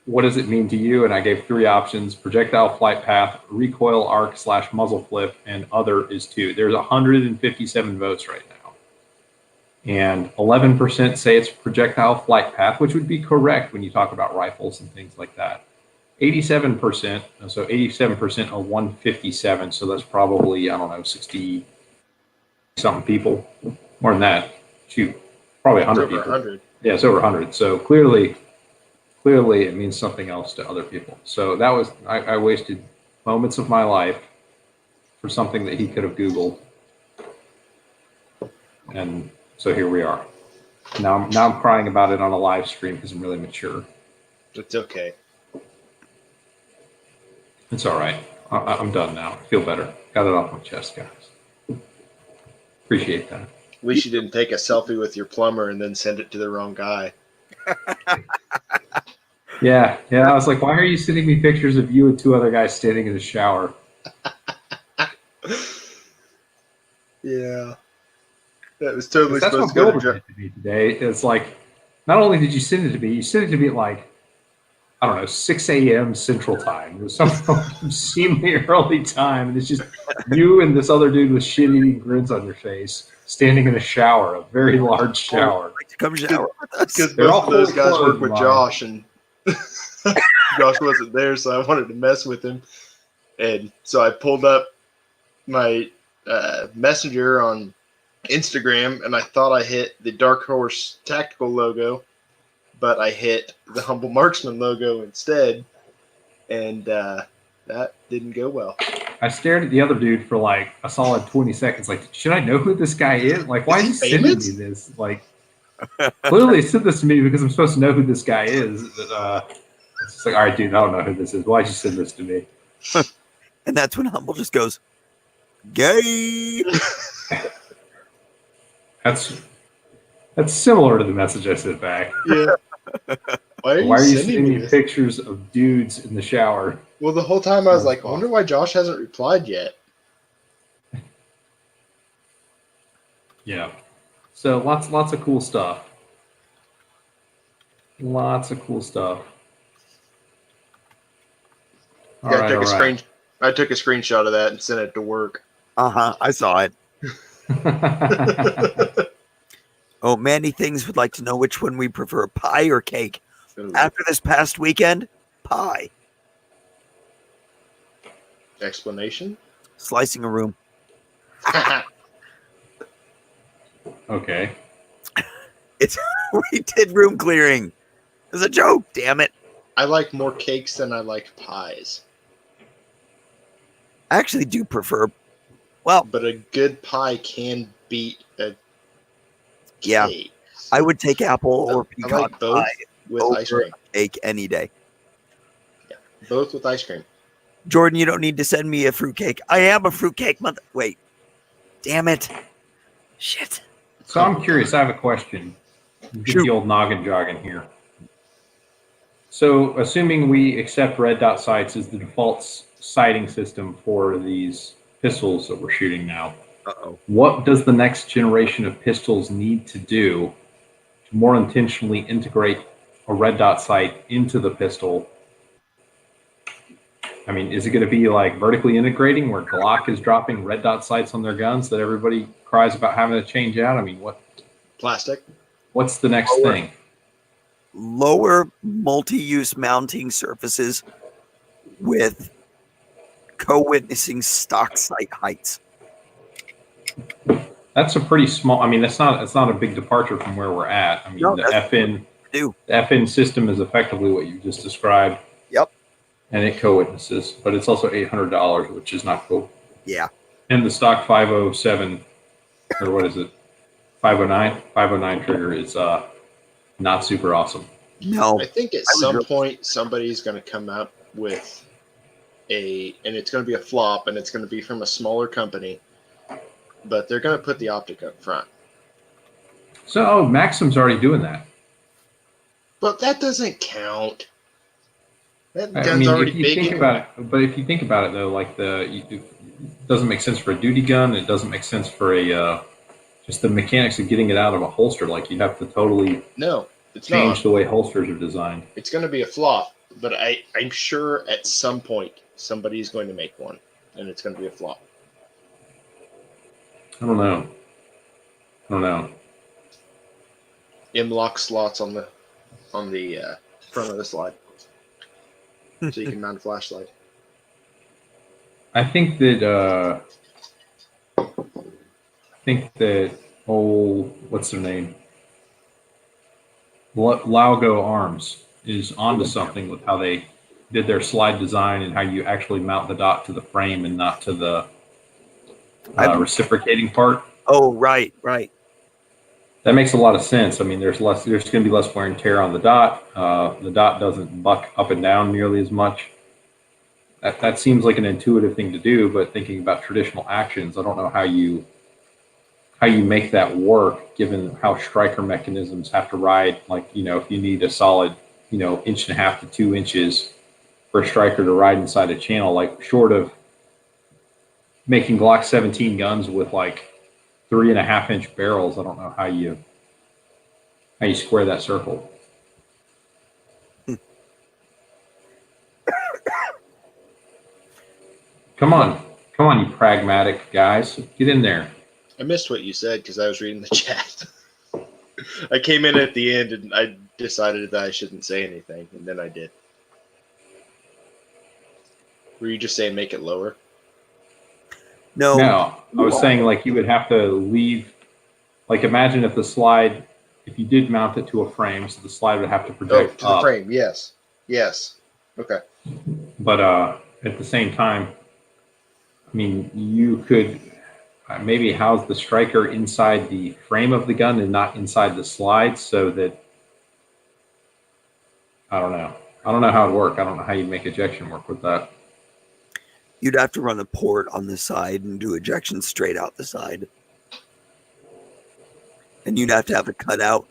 what does it mean to you? And I gave 3 options: projectile flight path, recoil arc / muzzle flip, and other is 2. There's 157 votes right now. And 11% say it's projectile flight path, which would be correct when you talk about rifles and things like that. 87%, so 87% of 157, so that's probably, I don't know, 60-something people. More than that. Shoot, probably 100 people. 100. Yeah, it's over 100. So clearly it means something else to other people. So that was, I wasted moments of my life for something that he could have Googled. And so here we are. Now I'm crying about it on a live stream because I'm really mature. It's okay. It's all right. I'm done now. I feel better. Got it off my chest, guys. Appreciate that. At least you didn't take a selfie with your plumber and then send it to the wrong guy. Yeah. I was like, why are you sending me pictures of you and two other guys standing in the shower? Yeah. That was totally That's supposed what to go Bill to did to me today. It's like, not only did you send it to me, you sent it to me at like, I don't know, 6 a.m. Central Time. It was some obscenely early time. And it's just you and this other dude with shit-eating grins on your face standing in a shower, a very large shower. Like to come shower with us. because They're both all of those fully guys clothed, work with Mike. Josh, and Josh wasn't there, so I wanted to mess with him. And so I pulled up my messenger on Instagram, and I thought I hit the Dark Horse Tactical logo, but I hit the Humble Marksman logo instead, and that didn't go well. I stared at the other dude for like a solid 20 seconds. Like, should I know who this guy is? Like, why is he sending me this? Like, clearly he sent this to me because I'm supposed to know who this guy is. It's just like, all right, dude, I don't know who this is. Why'd you send this to me? And that's when Humble just goes, gay. That's similar to the message I sent back. Yeah. Why are Why are you sending me me this? pictures of dudes in the shower? Well, the whole time I was like, I wonder why Josh hasn't replied yet. Yeah. So lots of cool stuff. Lots of cool stuff. All Yeah, right, I took a screenshot of that and sent it to work. I saw it. Oh, Mandy Things would like to know which one we prefer, pie or cake. After this past weekend, pie. Explanation? Slicing a room. Okay. We did room clearing. It was a joke, damn it. I like more cakes than I like pies. I actually do prefer, well, But a good pie can beat a yeah, cake. I would take apple or I pecan like both pie with over ice cream. cake any day. Both with ice cream. Jordan, you don't need to send me a fruitcake. I am a fruitcake month. Wait. Damn it. Shit. So I'm curious. I have a question. Get Shoot. the old noggin jogging here. So assuming we accept red dot sights as the default sighting system for these pistols that we're shooting now, Uh-oh. what does the next generation of pistols need to do to more intentionally integrate a red dot sight into the pistol? I mean, is it going to be like vertically integrating where Glock is dropping red dot sights on their guns that everybody cries about having to change out? I mean, Plastic. what's the next thing? Lower multi-use mounting surfaces with co-witnessing stock sight heights. That's a pretty small. I mean, it's not a big departure from where we're at. I mean, No, the that's the FN system is effectively what you just described. Yep. And it co-witnesses, but it's also $800, which is not cool. Yeah. And the stock 507, or what is it, 509 trigger is not super awesome. No. I think at some point somebody's going to come up with and it's going to be a flop, and it's going to be from a smaller company, but they're going to put the optic up front. So Maxim's already doing that. But that doesn't count. That I gun's mean, already if you big. think about it, but if you think about it though, like it doesn't make sense for a duty gun. It doesn't make sense for a just the mechanics of getting it out of a holster. Like you'd have to totally change the way holsters are designed. It's going to be a flop, but I'm sure at some point somebody's going to make one, and it's going to be a flop. I don't know. M-lock slots on the front of the slide, so you can mount a flashlight. I think that old, what's their name? Laugo Arms is onto something with how they did their slide design and how you actually mount the dot to the frame and not to the reciprocating part. Oh, right. That makes a lot of sense. I mean, there's going to be less wear and tear on the dot. The dot doesn't buck up and down nearly as much. That seems like an intuitive thing to do, but thinking about traditional actions, I don't know how you make that work given how striker mechanisms have to ride. Like, if you need a solid, 1.5 to 2 inches for a striker to ride inside a channel, like short of making Glock 17 guns with like 3.5-inch barrels, I don't know how you square that circle. Come on, you pragmatic guys, get in there. I missed what you said because I was reading the chat. I came in at the end and I decided that I shouldn't say anything, and then I did. Were you just saying make it lower? No, I was saying like you would have to leave. Like imagine if the slide, if you did mount it to a frame, so the slide would have to project to the up. frame. Yes. Okay. But at the same time, I mean, you could maybe house the striker inside the frame of the gun and not inside the slide, so that I don't know how it'd work. I don't know how you'd make ejection work with that. you'd have to run a port on the side and do ejection straight out the side. And you'd have to have it cut out.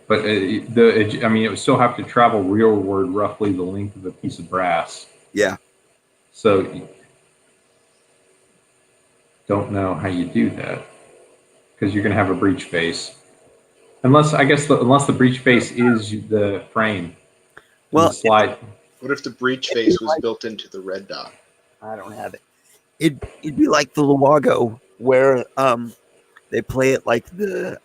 But it would still have to travel rearward roughly the length of a piece of brass. Yeah. So don't know how you do that because you're going to have a breech face. Unless the breech face is the frame. Well, the slide. What if the breech face was built into the red dot? I don't have it. It'd be like the Luago, where they play it like the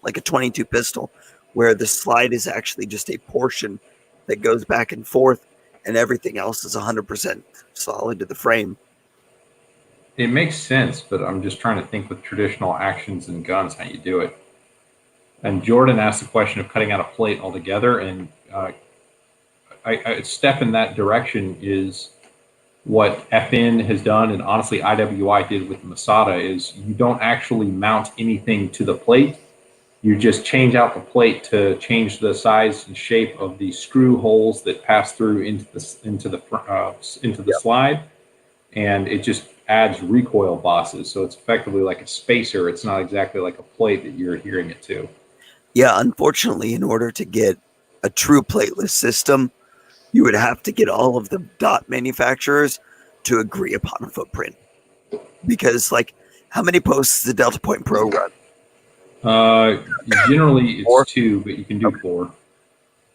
like a 22 pistol, where the slide is actually just a portion that goes back and forth, and everything else is 100% solid to the frame. It makes sense, but I'm just trying to think with traditional actions and guns how you do it. And Jordan asked the question of cutting out a plate altogether, and a step in that direction is what FN has done, and honestly IWI did with the Masada, is you don't actually mount anything to the plate. You just change out the plate to change the size and shape of the screw holes that pass through into the slide, and it just adds recoil bosses. So it's effectively like a spacer. It's not exactly like a plate that you're adhering it to. Yeah, unfortunately, in order to get a true plateless system, you would have to get all of the dot manufacturers to agree upon a footprint. Because, like, how many posts does the Delta Point Pro run? Generally Four? it's 2, but you can do 4.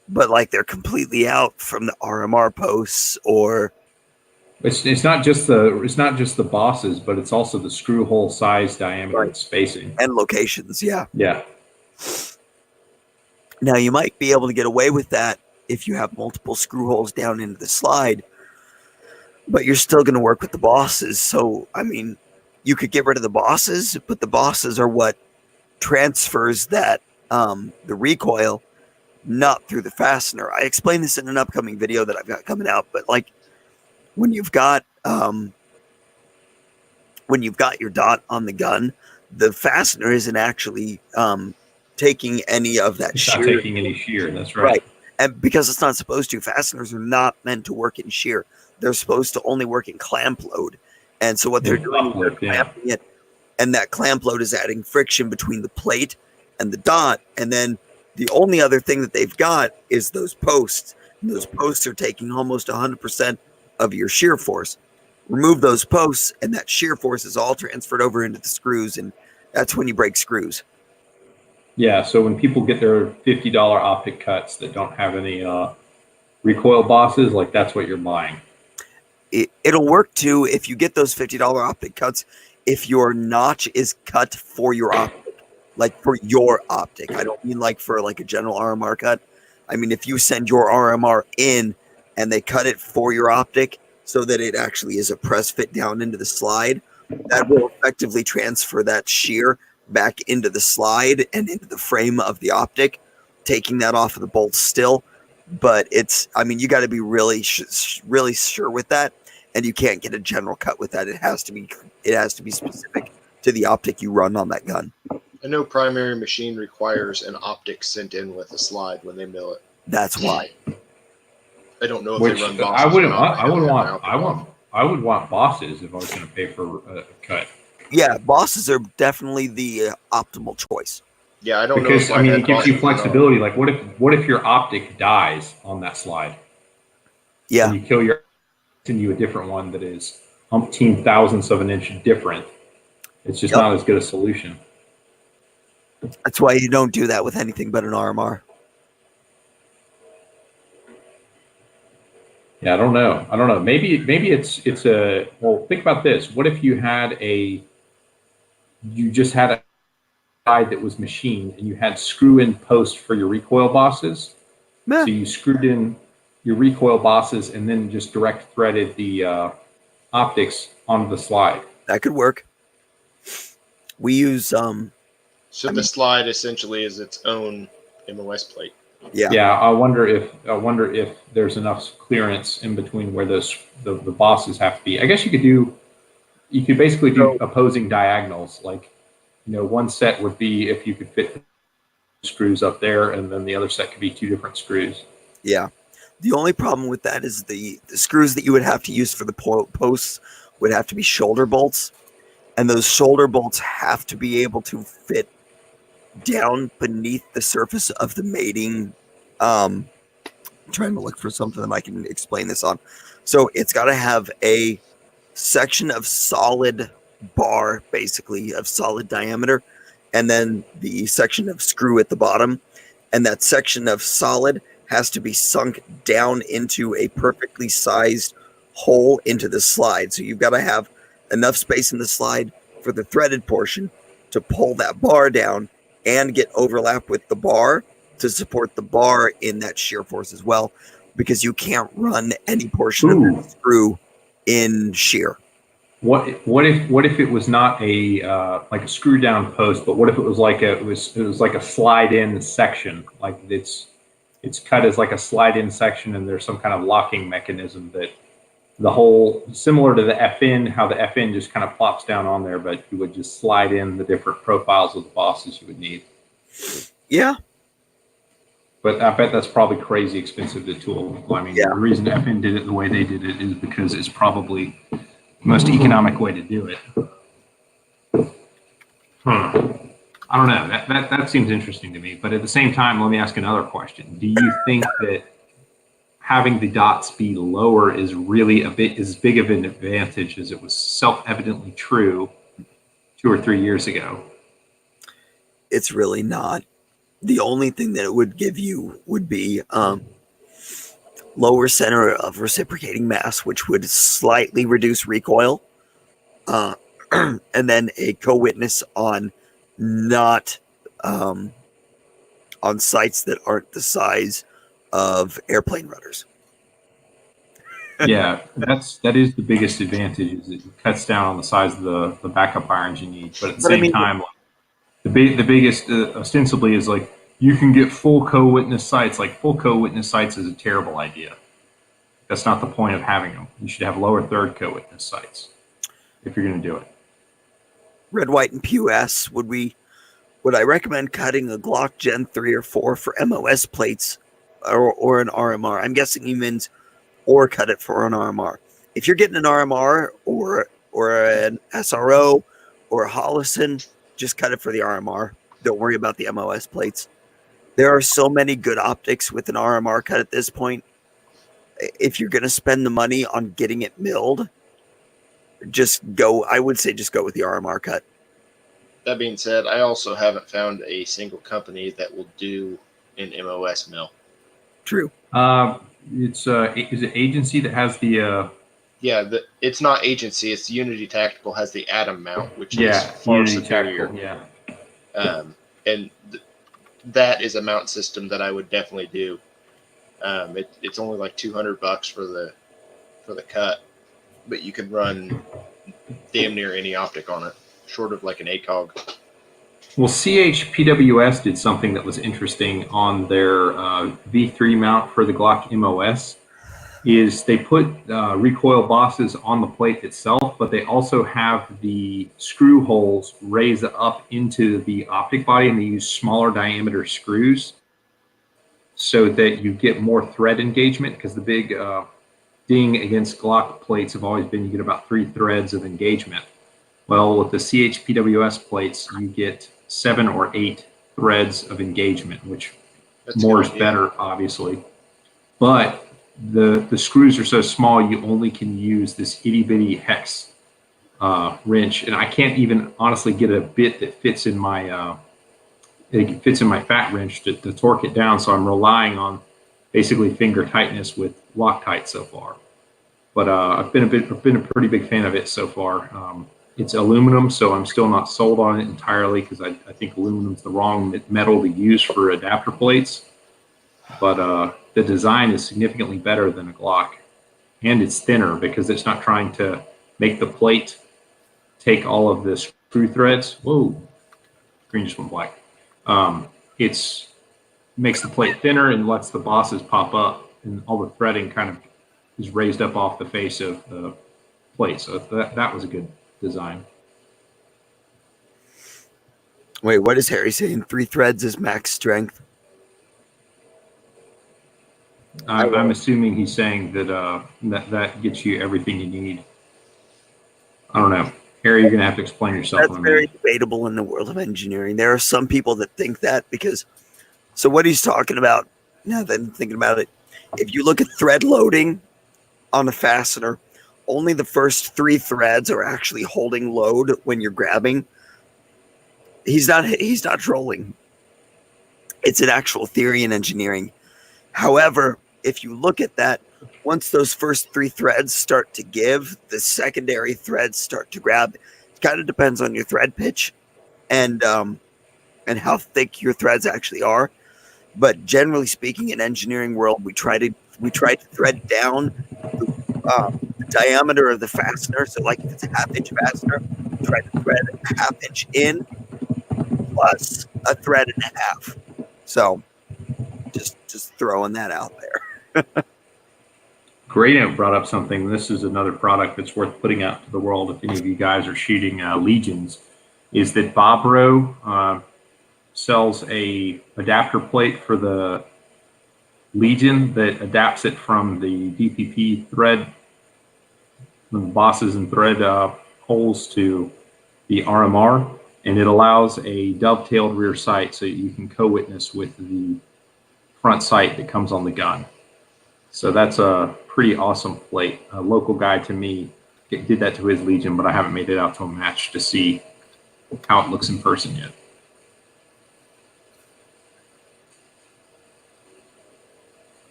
But like they're completely out from the RMR posts, or It's not just the bosses, but it's also the screw hole size, diameter, Right. and spacing. and locations. Yeah. Yeah. Now you might be able to get away with that if you have multiple screw holes down into the slide, but you're still going to work with the bosses. So, I mean, you could get rid of the bosses, but the bosses are what transfers that the recoil, not through the fastener. I explained this in an upcoming video that I've got coming out, but like when you've got your dot on the gun, the fastener isn't actually taking any of that It's shear. not taking any shear. That's right. And because it's not supposed to, fasteners are not meant to work in shear. They're supposed to only work in clamp load. And so what they're doing is they're clamping it, and that clamp load is adding friction between the plate and the dot. And then the only other thing that they've got is those posts. And those posts are taking almost 100% of your shear force. Remove those posts, and that shear force is all transferred over into the screws, and that's when you break screws. Yeah, so when people get their $50 optic cuts that don't have any recoil bosses, like that's what you're buying. It'll work too if you get those $50 optic cuts if your notch is cut for your optic, like for your optic. I don't mean like for like a general RMR cut. I mean if you send your RMR in and they cut it for your optic so that it actually is a press fit down into the slide, that will effectively transfer that shear back into the slide and into the frame of the optic, taking that off of the bolts still. But it's, I mean, you got to be really sure with that, and you can't get a general cut with that. It has to be specific to the optic you run on that gun. I know primary machine requires an optic sent in with a slide when they mill it. That's why. I don't know if Which they run bosses. I wouldn't. or not. I would have want. an I optic want. I would want bosses if I was going to pay for a cut. Yeah, bosses are definitely the optimal choice. Yeah, I don't know. Because If I mean, it gives bosses you or not. flexibility. Like, what if your optic dies on that slide? Yeah, And you kill your send you a different one that is umpteen thousandths of an inch different. It's just not as good a solution. that's why you don't do that with anything but an RMR. Yeah, I don't know. Maybe it's a well. Think about this. What if you just had a side that was machined and you had screw-in post for your recoil bosses? Meh. So you screwed in your recoil bosses and then just direct threaded the optics onto the slide. That could work. We use So the slide essentially is its own MOS plate. Yeah. I wonder if there's enough clearance in between where the bosses have to be. I guess you could basically do opposing diagonals. Like, one set would be if you could fit screws up there, and then the other set could be two different screws. Yeah. The only problem with that is the screws that you would have to use for the posts would have to be shoulder bolts, and those shoulder bolts have to be able to fit down beneath the surface of the mating. I'm trying to look for something that I can explain this on. So it's got to have a section of solid bar, basically of solid diameter, and then the section of screw at the bottom, and that section of solid has to be sunk down into a perfectly sized hole into the slide. So you've got to have enough space in the slide for the threaded portion to pull that bar down and get overlap with the bar to support the bar in that shear force as well, because you can't run any portion of the screw in shear. What if it was not a like a screw down post, but what if it was like it was like a slide in section, like it's cut as like a slide in section, and there's some kind of locking mechanism that the whole, similar to the FN, how the FN just kind of plops down on there, but you would just slide in the different profiles of the bosses you would need. Yeah. But I bet that's probably crazy expensive to tool. I mean, The reason FN did it the way they did it is because it's probably the most economic way to do it. I don't know. That seems interesting to me. But at the same time, let me ask another question. Do you think that having the dot speed lower is really as big of an advantage as it was self-evidently true 2 or 3 years ago? It's really not. The only thing that it would give you would be lower center of reciprocating mass, which would slightly reduce recoil, and then a co-witness on not on sites that aren't the size of airplane rudders. Yeah, that is the biggest advantage, is it cuts down on the size of the backup irons you need. But at the same time, the biggest ostensibly is like you can get full co-witness sights. Like, full co-witness sights is a terrible idea. That's not the point of having them. You should have lower third co-witness sights if you're going to do it. Red, White, and PUS, would I recommend cutting a Glock Gen 3 or 4 for MOS plates or an RMR? I'm guessing he means or cut it for an RMR. If you're getting an RMR or an SRO or a Hollison, just cut it for the RMR. Don't worry about the MOS plates. There are so many good optics with an RMR cut at this point. If you're going to spend the money on getting it milled, I would say just go with the RMR cut. That being said, I also haven't found a single company that will do an MOS mill. True. Is it Agency that has the? It's not Agency. It's Unity Tactical has the Atom mount, which is far Unity superior. Tactical, And that is a mount system that I would definitely do. It's only like $200 for the cut, but you can run damn near any optic on it, short of like an ACOG. Well, CHPWS did something that was interesting on their V3 mount for the Glock MOS. Is they put recoil bosses on the plate itself, but they also have the screw holes raised up into the optic body, and they use smaller diameter screws. so that you get more thread engagement, because the big ding against Glock plates have always been you get about 3 threads of engagement. Well, with the CHPWS plates, you get 7 or 8 threads of engagement, which more is better, obviously. But the screws are so small, you only can use this itty bitty hex wrench, and I can't even honestly get a bit that fits in my fat wrench to torque it down. So I'm relying on basically finger tightness with Loctite so far. But I've been a pretty big fan of it so far. It's aluminum, so I'm still not sold on it entirely, because I think aluminum's the wrong metal to use for adapter plates. But the design is significantly better than a Glock, and it's thinner because it's not trying to make the plate take all of the screw threads. Whoa, screen just went black. It's makes the plate thinner and lets the bosses pop up, and all the threading kind of is raised up off the face of the plate. So that was a good design. Wait, what is Harry saying? 3 threads is max strength? I'm assuming he's saying that that gets you everything you need. I don't know. Harry, you're going to have to explain yourself. That's very debatable in the world of engineering. There are some people that think that because, so what he's talking about, now that I'm thinking about it, if you look at thread loading on a fastener, only the first 3 threads are actually holding load when you're grabbing. He's not trolling. It's an actual theory in engineering. However, if you look at that, once those first 3 threads start to give, the secondary threads start to grab. It kind of depends on your thread pitch and how thick your threads actually are. But generally speaking, in engineering world, we try to thread down the diameter of the fastener. So, like if it's a 1/2 inch fastener, we try to thread a 1/2 inch in plus a thread and a half. So, just throwing that out there. Graynote brought up something. This is another product that's worth putting out to the world if any of you guys are shooting Legions, is that Bobro sells a adapter plate for the Legion that adapts it from the DPP thread, from the bosses and thread holes to the RMR, and it allows a dovetailed rear sight so you can co-witness with the front sight that comes on the gun. So that's a pretty awesome plate. A local guy to me did that to his Legion, but I haven't made it out to a match to see how it looks in person yet.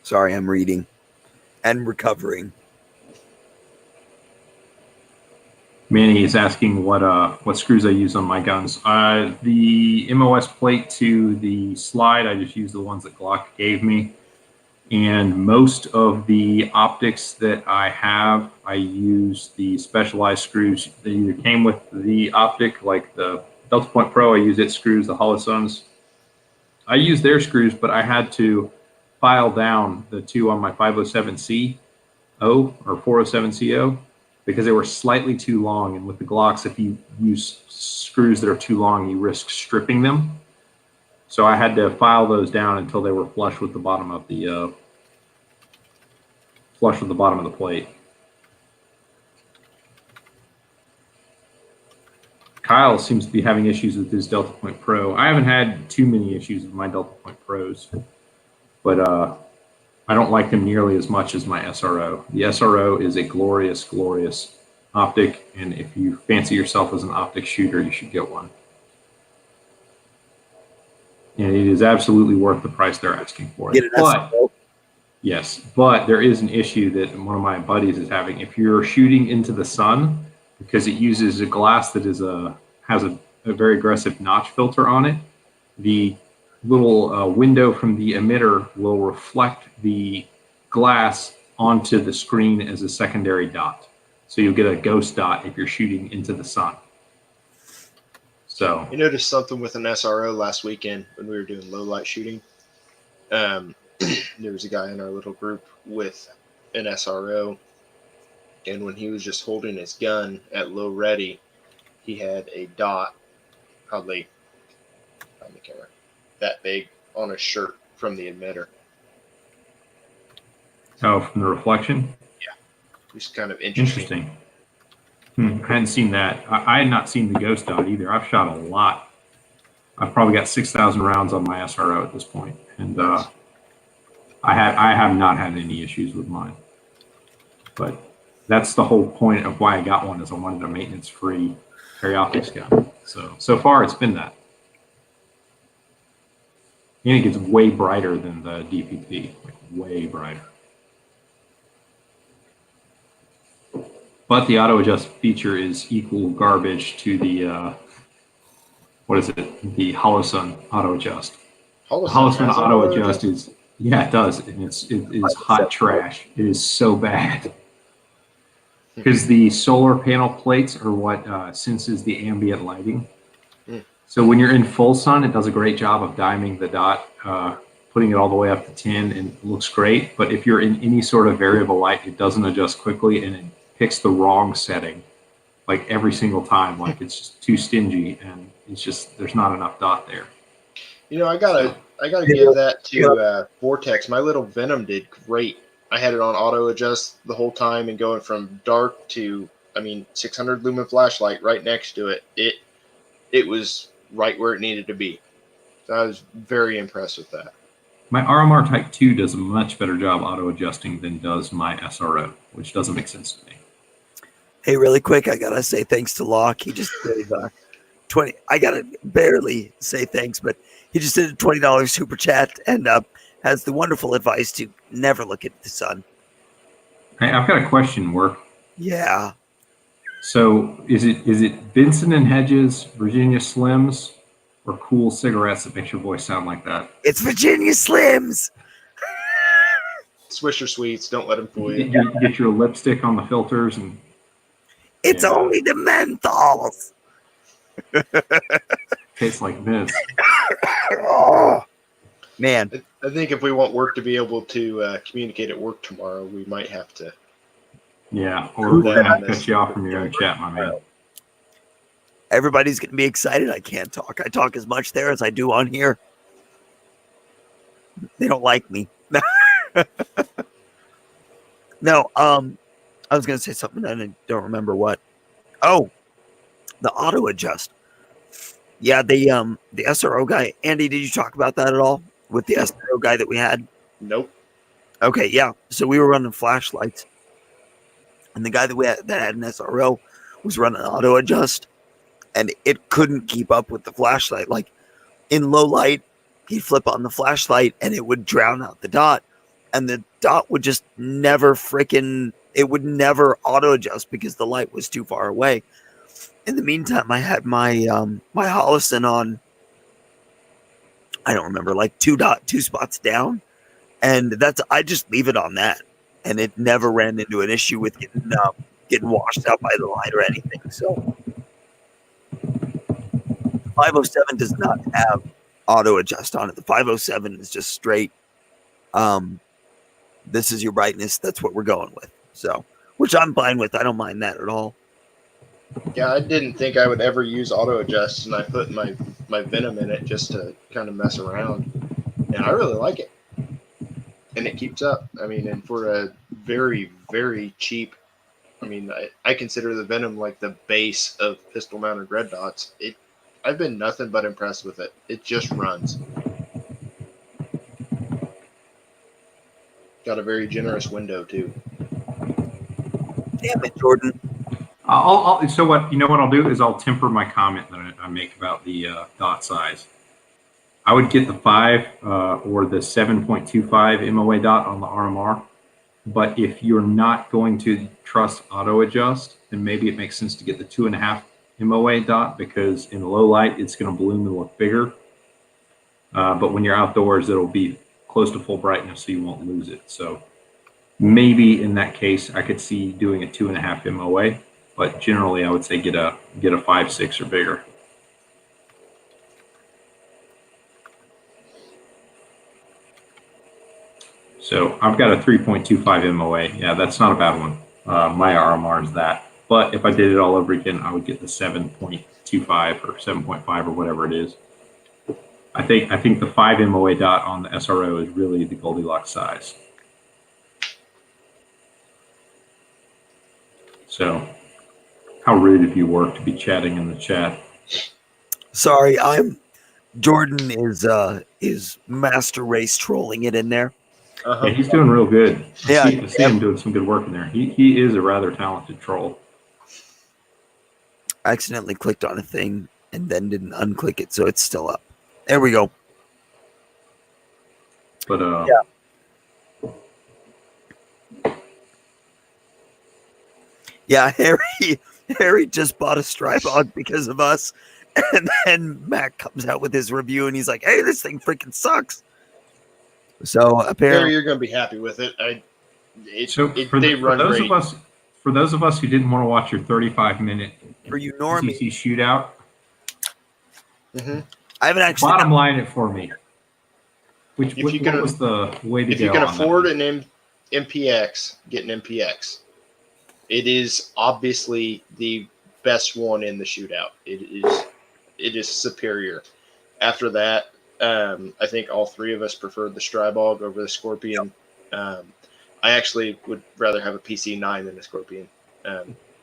Sorry, I'm reading and recovering. Manny is asking what screws I use on my guns. The MOS plate to the slide, I just use the ones that Glock gave me. And most of the optics that I have, I use the specialized screws that either came with the optic, like the Delta Point Pro, I use its screws, the Holosuns. I use their screws, but I had to file down the 2 on my 507CO or 407CO because they were slightly too long. And with the Glocks, if you use screws that are too long, you risk stripping them. So I had to file those down until they were flush with the bottom of the plate. Kyle seems to be having issues with his Delta Point Pro. I haven't had too many issues with my Delta Point Pros, but I don't like them nearly as much as my SRO. The SRO is a glorious, glorious optic, and if you fancy yourself as an optic shooter, you should get one. And it is absolutely worth the price they're asking for it. Yes, but there is an issue that one of my buddies is having. If you're shooting into the sun, because it uses a glass that has a very aggressive notch filter on it, the little window from the emitter will reflect the glass onto the screen as a secondary dot. So you'll get a ghost dot if you're shooting into the sun. So you noticed something with an SRO last weekend when we were doing low light shooting. There was a guy in our little group with an SRO, and when he was just holding his gun at low ready, he had a dot, probably on the camera, that big on his shirt from the emitter. Oh, from the reflection? Just kind of interesting. I hadn't seen that. I had not seen the ghost dot either. I've shot a lot. I've probably got 6,000 rounds on my SRO at this point, and Nice. I have not had any issues with mine. But that's the whole point of why I got one, is I wanted a maintenance-free perioptics gun. So far it's been that. And it gets way brighter than the DPP, like way brighter. But the auto adjust feature is equal garbage to the what is it? The Holosun auto adjust. Holosun auto adjust is, yeah, it does, and it is hot trash. It is so bad because the solar panel plates are what senses the ambient lighting. So when you're in full sun, it does a great job of diming the dot, putting it all the way up to 10, and it looks great. But if you're in any sort of variable light, it doesn't adjust quickly, and it picks the wrong setting, like every single time. Like it's just too stingy, and it's just, there's not enough dot there. You know, I gotta give that to Vortex. My little Venom did great. I had it on auto adjust the whole time, and going from dark to, 600 lumen flashlight right next to it. It was right where it needed to be. So I was very impressed with that. My RMR Type 2 does a much better job auto adjusting than does my SRO, which doesn't make sense to me. Hey, really quick, I gotta say thanks to Locke. He just did 20. I gotta barely say thanks, but he just did a $20 super chat and has the wonderful advice to never look at the sun. Hey, I've got a question, Work. Yeah. So is it Vincent and Hedges, Virginia Slims, or Cool Cigarettes that makes your voice sound like that? It's Virginia Slims. Swisher Sweets, don't let them fool you. You get your lipstick on the filters, and it's only the menthols. Tastes like this. Oh, man. I think if we want Work to be able to communicate at work tomorrow, we might have to. Yeah, or we're going to have to cut you off from your own chat, my man. Everybody's going to be excited. I can't talk. I talk as much there as I do on here. They don't like me. No, I was going to say something and I don't remember what. Oh, the auto adjust. Yeah, the SRO guy. Andy, did you talk about that at all with the SRO guy that we had? Nope. Okay, yeah. So we were running flashlights. And the guy that had an SRO was running auto adjust, and it couldn't keep up with the flashlight. Like in low light, he'd flip on the flashlight and it would drown out the dot, and the dot would just never it would never auto adjust because the light was too far away. In the meantime, I had my my Holosun on, I don't remember, like two spots down, and I just leave it on that. And it never ran into an issue with getting washed out by the light or anything. So 507 does not have auto adjust on it. The 507 is just straight. This is your brightness. That's what we're going with. So, which I'm fine with. I don't mind that at all. Yeah, I didn't think I would ever use auto adjust, and I put my Venom in it just to kind of mess around, and I really like it. And it keeps up. And for a very, very cheap, I consider the Venom like the base of pistol-mounted red dots. I've been nothing but impressed with it. It just runs. Got a very generous window too. Damn it, Jordan. So what I'll do is I'll temper my comment that I make about the dot size. I would get the 5 or the 7.25 MOA dot on the RMR. But if you're not going to trust auto adjust, then maybe it makes sense to get the 2.5 MOA dot, because in low light, it's going to bloom and look bigger. But when you're outdoors, it'll be close to full brightness, so you won't lose it. So maybe in that case, I could see doing a 2.5 MOA. But generally, I would say get a 5.6 or bigger. So I've got a 3.25 MOA. Yeah, that's not a bad one. My RMR is that. But if I did it all over again, I would get the 7.25 or 7.5 or whatever it is. I think the 5 MOA dot on the SRO is really the Goldilocks size. So, how rude of you, Work, to be chatting in the chat. Sorry, Jordan is master race trolling it in there. Yeah, he's doing real good. Yeah, I see him doing some good work in there. He is a rather talented troll. I accidentally clicked on a thing and then didn't unclick it, so it's still up. There we go. But yeah, Harry just bought a Strybog because of us, and then Matt comes out with his review and he's like, "Hey, this thing freaking sucks." So apparently, Harry, you're going to be happy with it. For those of us who didn't want to watch your 35-minute for you normies PCC shootout, I haven't actually bottom line it for me. What was the way to go? If you can afford an MPX, get an MPX. It is obviously the best one in the shootout. It is superior. After that, I think all three of us preferred the Strybog over the Scorpion. I actually would rather have a PC9 than a Scorpion.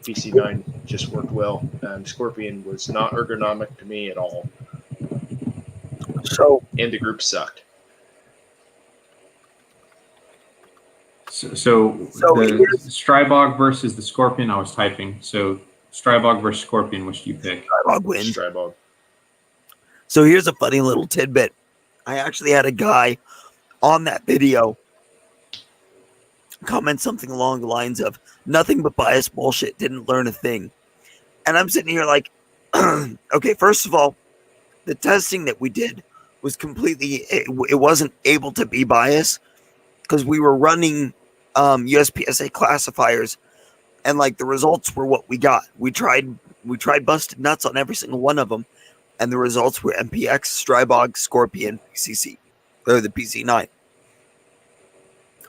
PC9 just worked well. Scorpion was not ergonomic to me at all. And the group sucked. So the Strybog versus the Scorpion, I was typing. So Strybog versus Scorpion, which do you pick? Strybog wins. Strybog. So here's a funny little tidbit. I actually had a guy on that video comment something along the lines of nothing but bias bullshit, didn't learn a thing. And I'm sitting here like, okay, first of all, the testing that we did was completely, it wasn't able to be biased because we were running USPSA classifiers and like the results were what we got. We tried busted nuts on every single one of them. And the results were MPX, Strybog, Scorpion, PCC, or the PC9.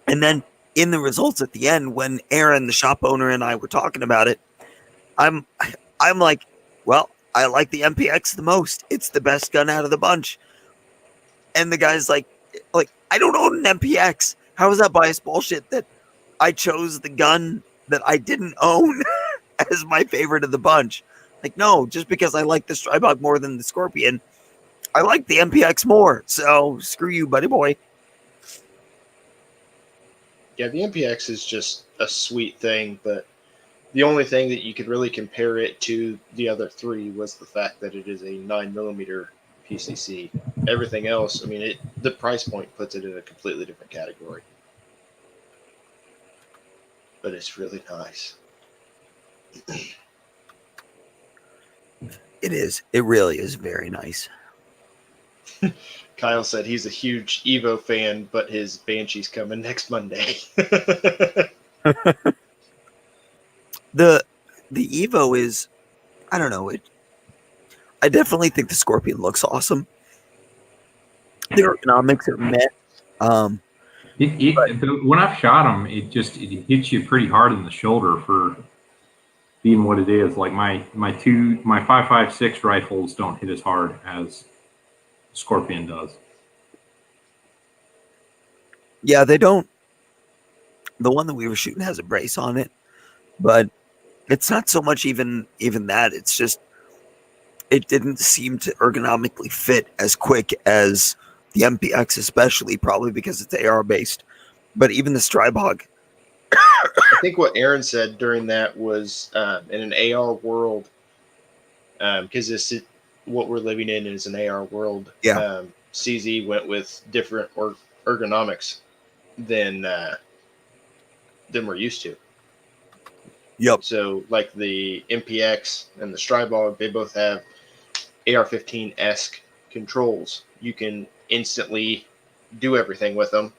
And then in the results at the end, when Aaron, the shop owner, and I were talking about it, I'm like, well, I like the MPX the most. It's the best gun out of the bunch. And the guy's like, I don't own an MPX. How is that biased bullshit that I chose the gun that I didn't own as my favorite of the bunch? Like, no, just because I like the Strybog more than the Scorpion, I like the MPX more. So screw you, buddy boy. Yeah, the MPX is just a sweet thing, but the only thing that you could really compare it to the other three was the fact that it is a 9mm PCC. Everything else, I mean, the price point puts it in a completely different category. But it's really nice. It is. It really is very nice. Kyle said he's a huge Evo fan, but his Banshee's coming next Monday. The Evo is, I don't know, I definitely think the Scorpion looks awesome. The ergonomics are met. When I've shot him, it hits you pretty hard in the shoulder for being what it is. Like my 5.56 rifles don't hit as hard as Scorpion does. Yeah, they don't. The one that we were shooting has a brace on it, but it's not so much even that. It's just it didn't seem to ergonomically fit as quick as the MPX, especially probably because it's AR based. But even the Strybog. I think what Aaron said during that was in an AR world, because what we're living in is an AR world. Yeah. CZ went with different ergonomics than we're used to. Yep. So like the MPX and the Strybog, they both have AR-15-esque controls. You can instantly do everything with them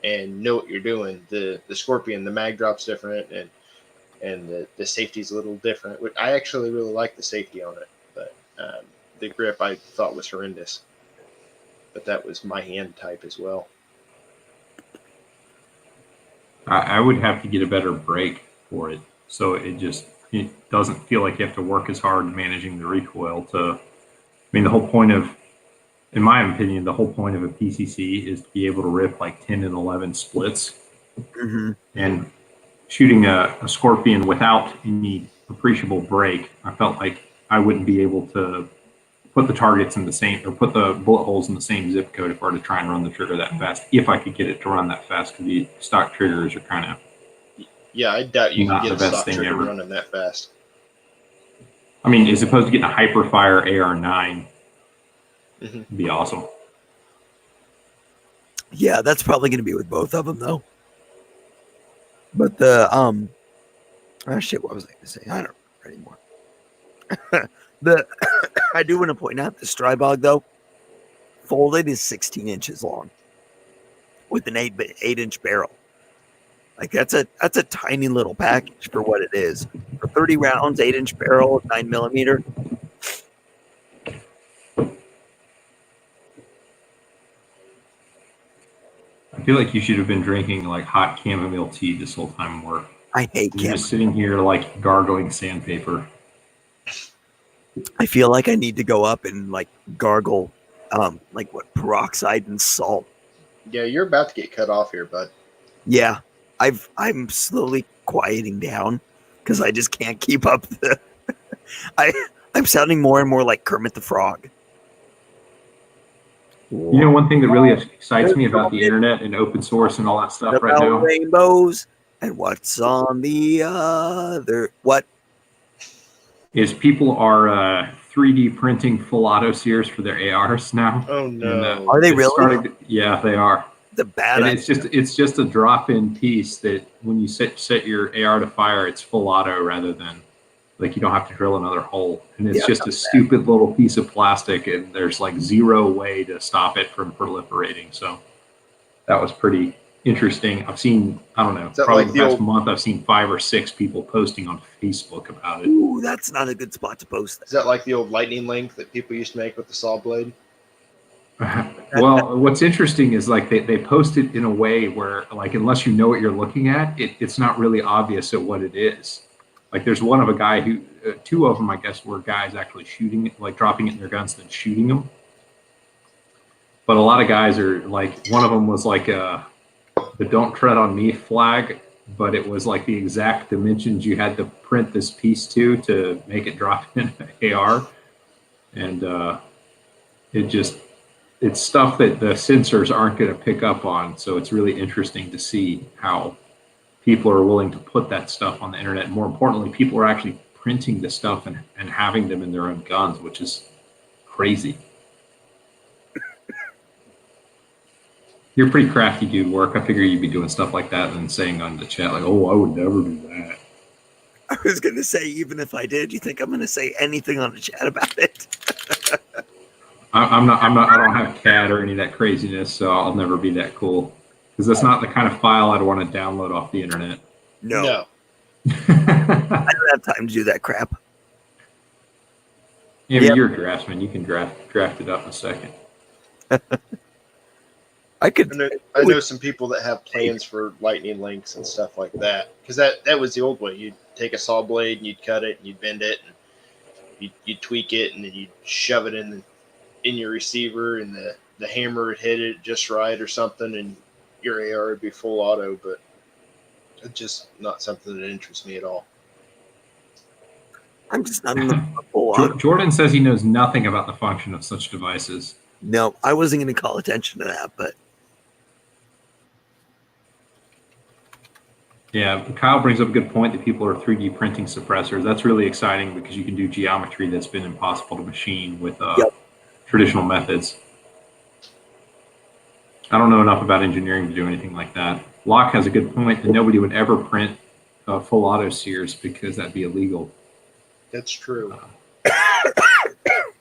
and know what you're doing. The Scorpion, the mag drop's different, and the safety's a little different. I actually really like the safety on it, but the grip I thought was horrendous. But that was my hand type as well. I would have to get a better brake for it, so it doesn't feel like you have to work as hard managing the recoil. The whole point of, in my opinion, the whole point of a PCC is to be able to rip like 10 and 11 splits. Mm-hmm. And shooting a scorpion without any appreciable break, I felt like I wouldn't be able to put the targets in the same, or put the bullet holes in the same zip code if I were to try and run the trigger that fast, if I could get it to run that fast, because the stock triggers are kind of Yeah, I doubt you can not get the a best stock thing trigger ever. running that fast. I mean, as opposed to getting a Hyperfire AR9, it'd be awesome. Yeah, that's probably going to be with both of them though. But the oh shit, what was I going to say? I don't remember anymore. The I do want to point out the Strybog though, folded is 16 inches long with an 8-inch barrel. Like that's a tiny little package for what it is. For 30 rounds, 8-inch barrel, 9mm. I feel like you should have been drinking like hot chamomile tea this whole time work. I hate You're just sitting here like gargling sandpaper. I feel like I need to go up and like gargle like what, peroxide and salt. Yeah, you're about to get cut off here, bud. Yeah. I'm slowly quieting down because I just can't keep up the I'm sounding more and more like Kermit the Frog. You know, one thing that really excites me about the internet and open source and all that stuff right now, rainbows and what's on the other what is people are 3D printing full auto sears for their ARs now. Oh no! And, are they really? Yeah, they are. The bad. And it's just a drop-in piece that when you set your AR to fire, it's full auto rather than like you don't have to drill another hole. And it's just a stupid little piece of plastic, and there's like zero way to stop it from proliferating. So that was pretty interesting. I've seen, I don't know, probably like the past month, I've seen 5 or 6 people posting on Facebook about it. Ooh, that's not a good spot to post that. Is that like the old lightning link that people used to make with the saw blade? Well, what's interesting is like they post it in a way where like unless you know what you're looking at, it's not really obvious at what it is. Like there's one of a guy who, 2 of them I guess were guys actually shooting it, like dropping it in their guns then shooting them. But a lot of guys are like, one of them was like the "Don't Tread on Me" flag, but it was like the exact dimensions you had to print this piece to make it drop in an AR, and it's stuff that the sensors aren't going to pick up on. So it's really interesting to see how people are willing to put that stuff on the internet. More importantly, people are actually printing the stuff and having them in their own guns, which is crazy. You're a pretty crafty dude, Work. I figure you'd be doing stuff like that and saying on the chat, like, "Oh, I would never do that." I was going to say, even if I did, you think I'm going to say anything on the chat about it? I'm not. I don't have CAD or any of that craziness, so I'll never be that cool. Because that's not the kind of file I'd want to download off the internet. No. I don't have time to do that crap. Yeah, but you're a draftsman. You can draft it up in a second. I know some people that have plans for lightning links and stuff like that. Because that was the old way. You'd take a saw blade and you'd cut it and you'd bend it and you'd tweak it and then you'd shove it in your receiver and the hammer would hit it just right or something and your AR would be full auto. But it's just not something that interests me at all. I'm just not in the full auto. Jordan says he knows nothing about the function of such devices. No, I wasn't going to call attention to that, but yeah, Kyle brings up a good point that people are 3D printing suppressors. That's really exciting because you can do geometry that's been impossible to machine with traditional methods. I don't know enough about engineering to do anything like that. Locke has a good point that nobody would ever print full auto sears because that'd be illegal. That's true.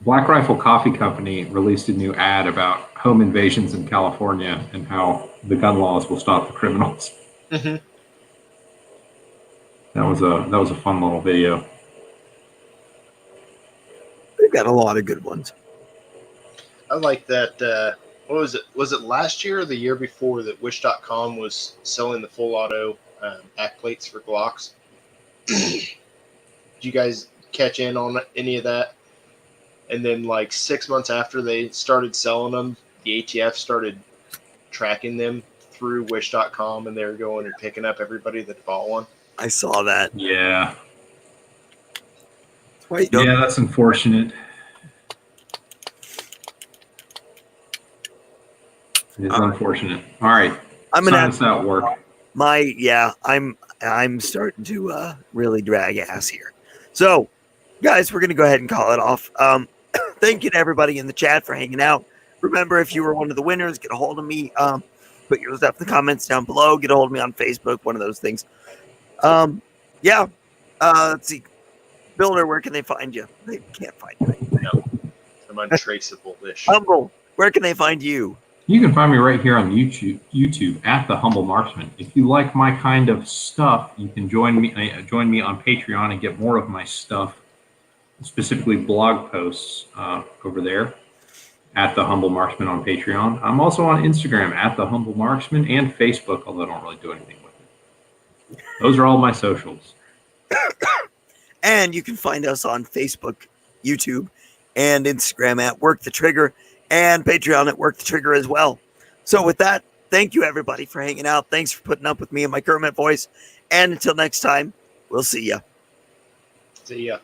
Black Rifle Coffee Company released a new ad about home invasions in California and how the gun laws will stop the criminals. Mm-hmm. That was a fun little video. They've got a lot of good ones. I like that. What was it? Was it last year or the year before that Wish.com was selling the full auto back plates for Glocks? Did you guys catch in on any of that? And then like 6 months after they started selling them, the ATF started tracking them through Wish.com, and they were going and picking up everybody that bought one. I saw that. Yeah. Why you don't? Yeah, that's unfortunate. It is unfortunate. All right. I'm gonna sign have us out, work. I'm starting to really drag ass here. So, guys, we're gonna go ahead and call it off. Thank you to everybody in the chat for hanging out. Remember, if you were one of the winners, get a hold of me. Put your stuff in the comments down below. Get a hold of me on Facebook. One of those things. Yeah. Let's see. Builder, where can they find you? They can't find you. I'm untraceable-ish. Humble, where can they find you? You can find me right here on YouTube at The Humble Marksman. If you like my kind of stuff, you can join me on Patreon and get more of my stuff, specifically blog posts over there at The Humble Marksman on Patreon. I'm also on Instagram at The Humble Marksman and Facebook, although I don't really do anything with it. Those are all my socials. And you can find us on Facebook, YouTube, and Instagram at WorkTheTrigger, and Patreon at WorkTheTrigger as well. So with that, thank you everybody for hanging out. Thanks for putting up with me and my Kermit voice. And until next time, we'll see ya. See ya.